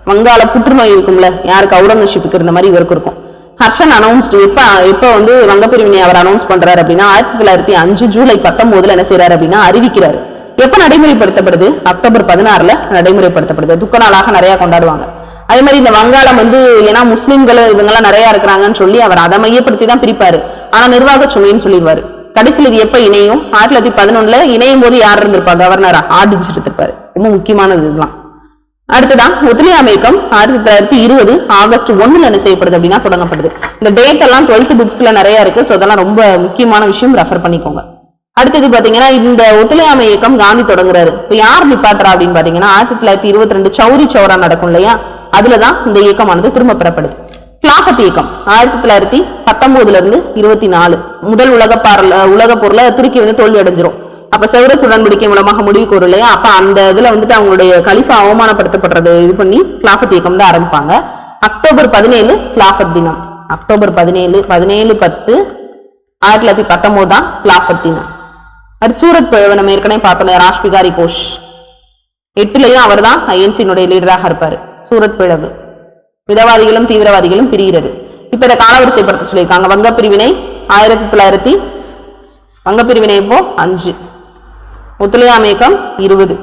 வங்காள புற்றுநோய் இருக்கும்ல, யாருக்கு அவுரங்கசீப்புக்கு இருந்த மாதிரி இவருக்கு இருக்கும். ஹர்ஷன் அனௌன்ஸ்டு எப்ப வங்கப்பிரிவினை அவர் அனௌன்ஸ் பண்றாரு அப்படின்னா 1905 ஜூலை 19 என்ன செய்யறாரு அப்படின்னா அறிவிக்கிறாரு. எப்ப நடைமுறைப்படுத்தப்படுது, அக்டோபர் 16 நடைமுறைப்படுத்தப்படுது. துக்க நாளாக நிறைய கொண்டாடுவாங்க. அதே மாதிரி இந்த வங்காளம் ஏன்னா முஸ்லிம்கள் இவங்கெல்லாம் நிறைய இருக்கிறாங்கன்னு சொல்லி அவர் அதை மையப்படுத்தி தான் பிரிப்பாரு. ஆனா நிர்வாக சுமைன்னு சொல்லிடுவாரு. கடைசியில் இது எப்ப இணையும், 1911 இணையும் போது யார் இருந்திருப்பா, கவர்னரா ஆர்டின்ஸ் இருந்திருப்பாரு. ரொம்ப முக்கியமானது இதெல்லாம். அடுத்துதான் ஒத்துழையாமை இயக்கம் 1920 ஆகஸ்ட் 1 என்ன செய்யப்படுது அப்படின்னா தொடங்கப்படுது. இந்த டேட் எல்லாம் 12th புக்ஸ்ல நிறைய இருக்கு. சோ அதெல்லாம் ரொம்ப முக்கியமான விஷயம், ரெஃபர் பண்ணிக்கோங்க. அடுத்தது பாத்தீங்கன்னா இந்த ஒத்துழையாமை இயக்கம் காந்தி தொடங்குறாரு. இப்ப யார் நிப்பாட்டுறா அப்படின்னு பாத்தீங்கன்னா 1922 சௌரி சௌரா நடக்கும் இல்லையா, அதுலதான் இந்த இயக்கமானது திரும்ப பெறப்படுது. கிலாபத் இயக்கம் 1919 இருந்து 24 முதல் உலக போர்ல துருக்கி தோல்வி அடைஞ்சிரும். அப்ப செவரஸ் உடன்படிக்கை மூலமாக முடிவுக்கு வரும் இல்லையா, அப்ப அந்த இதுல அவங்களுடைய கலிஃபா அவமானப்படுத்தப்படுறது இது பண்ணி கிலாபத் இயக்கம் தான் ஆரம்பிப்பாங்க. அக்டோபர் 17 கிலாபத் தினம். அக்டோபர் 17 1919 தான் கிலாபத் தினம். அது சூரத் பிளவு நம்ம ஏற்கனவே பார்த்தோம், ராஷ்பிகாரி கோஷ் 8லயும் அவர் தான் ஐஎன்சியினுடைய லீடராக இருப்பாரு. சூரத் பிளவு மிதவாதிகளும் தீவிரவாதிகளும் பிரிகிறது. இப்ப இதை காலவரிசைப்படுத்த சொல்லியிருக்காங்க. வங்கப்பிரிவினை 1900, வங்கப்பிரிவினை இப்போ 5, ஒத்துழையாமை இயக்கம் 20,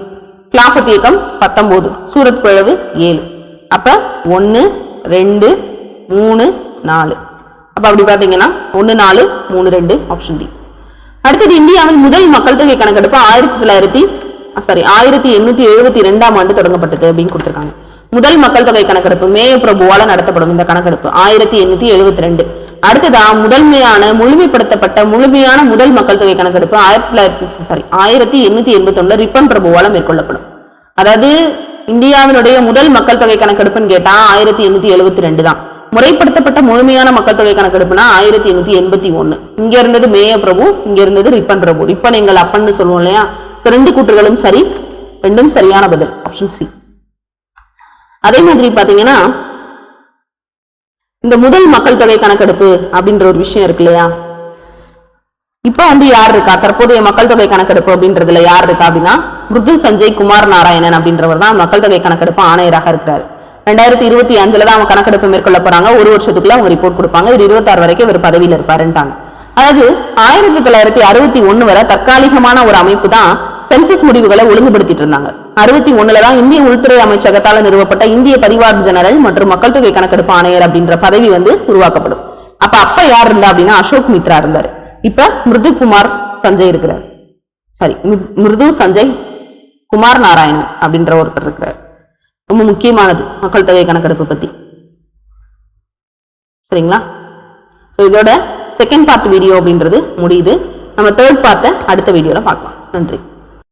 கிலாபத் இயக்கம் 19, சூரத் பிளவு 7. அப்ப 1, 2, 3, 4. அப்ப அப்படி பாத்தீங்கன்னா 1, 4, 3, 2 ஆப்ஷன் டி. அடுத்தது இந்தியாவில் முதல் மக்கள் தொகை கணக்கெடுப்பு 1872ஆம் ஆண்டு தொடங்கப்பட்டது அப்படின்னு கொடுத்திருக்காங்க. முதல் மக்கள் தொகை கணக்கெடுப்பு மேய பிரபுவால நடத்தப்படும் இந்த கணக்கெடுப்பு 1872. அடுத்ததா முழுமைப்படுத்தப்பட்ட முழுமையான முதல் மக்கள் தொகை கணக்கெடுப்பு 1881 ரிப்பன் பிரபுவால மேற்கொள்ளப்படும். அதாவது இந்தியாவினுடைய முதல் மக்கள் தொகை கணக்கெடுப்புன்னு கேட்டா 1872 தான். முறைப்படுத்தப்பட்ட முழுமையான மக்கள் தொகை கணக்கெடுப்புனா 1881. இங்க இருந்தது மேய பிரபு, இங்க இருந்தது ரிப்பன் பிரபு. ரிப்பன் எங்கள் அப்பன்னு சொல்லுவோம் இல்லையா. ரெண்டு கூற்றுகளும் சரி, ரெண்டும் சரியான பதில், ஆப்ஷன் சி. அதே மாதிரி பாத்தீங்கன்னா இந்த முதல் மக்கள் தொகை கணக்கெடுப்பு அப்படின்ற ஒரு விஷயம் இருக்கு இல்லையா, இப்ப யார் இருக்கா, தற்போதைய மக்கள் தொகை கணக்கெடுப்பு அப்படின்றதுல யார் இருக்கா அப்படின்னா மிருது சஞ்சய் குமார் நாராயணன் அப்படின்றவர் தான் மக்கள் தொகை கணக்கெடுப்பு ஆணையராக இருக்கிறார். 2025 தான் அவங்க கணக்கெடுப்பு மேற்கொள்ள போறாங்க. ஒரு வருஷத்துக்குள்ள அவங்க ரிப்போர்ட் கொடுப்பாங்க. 26 வரைக்கும் இவர் பதவியில் இருப்பாருன்ட்டாங்க. அதாவது 1961 வரை தற்காலிகமான ஒரு அமைப்பு தான் சென்சஸ் முடிவுகளை ஒழுங்குபடுத்திட்டு இருந்தாங்க. 61 தான் இந்திய உள்துறை அமைச்சகத்தால் நிறுவப்பட்ட இந்திய பதிவாளர் ஜெனரல் மற்றும் மக்கள் தொகை கணக்கெடுப்பு ஆணையர் அப்படின்ற பதவி உருவாக்கப்படும். அப்ப யார் இருந்தா அப்படின்னா அசோக் மித்ரா இருந்தாரு. இப்ப மிருதுகுமார் சஞ்சய் இருக்கிறார். மிருது சஞ்சய் குமார் நாராயணன் அப்படின்ற ஒருத்தர் இருக்கிறார். ரொம்ப முக்கியமானது மக்கள் தொகை கணக்கெடுப்பு பத்தி. சரிங்களா? இதோட செகண்ட் பார்ட் வீடியோ அப்படின்றது முடியுது. நம்ம தேர்ட் பார்ட்டை அடுத்த வீடியோல பார்க்கலாம். நன்றி.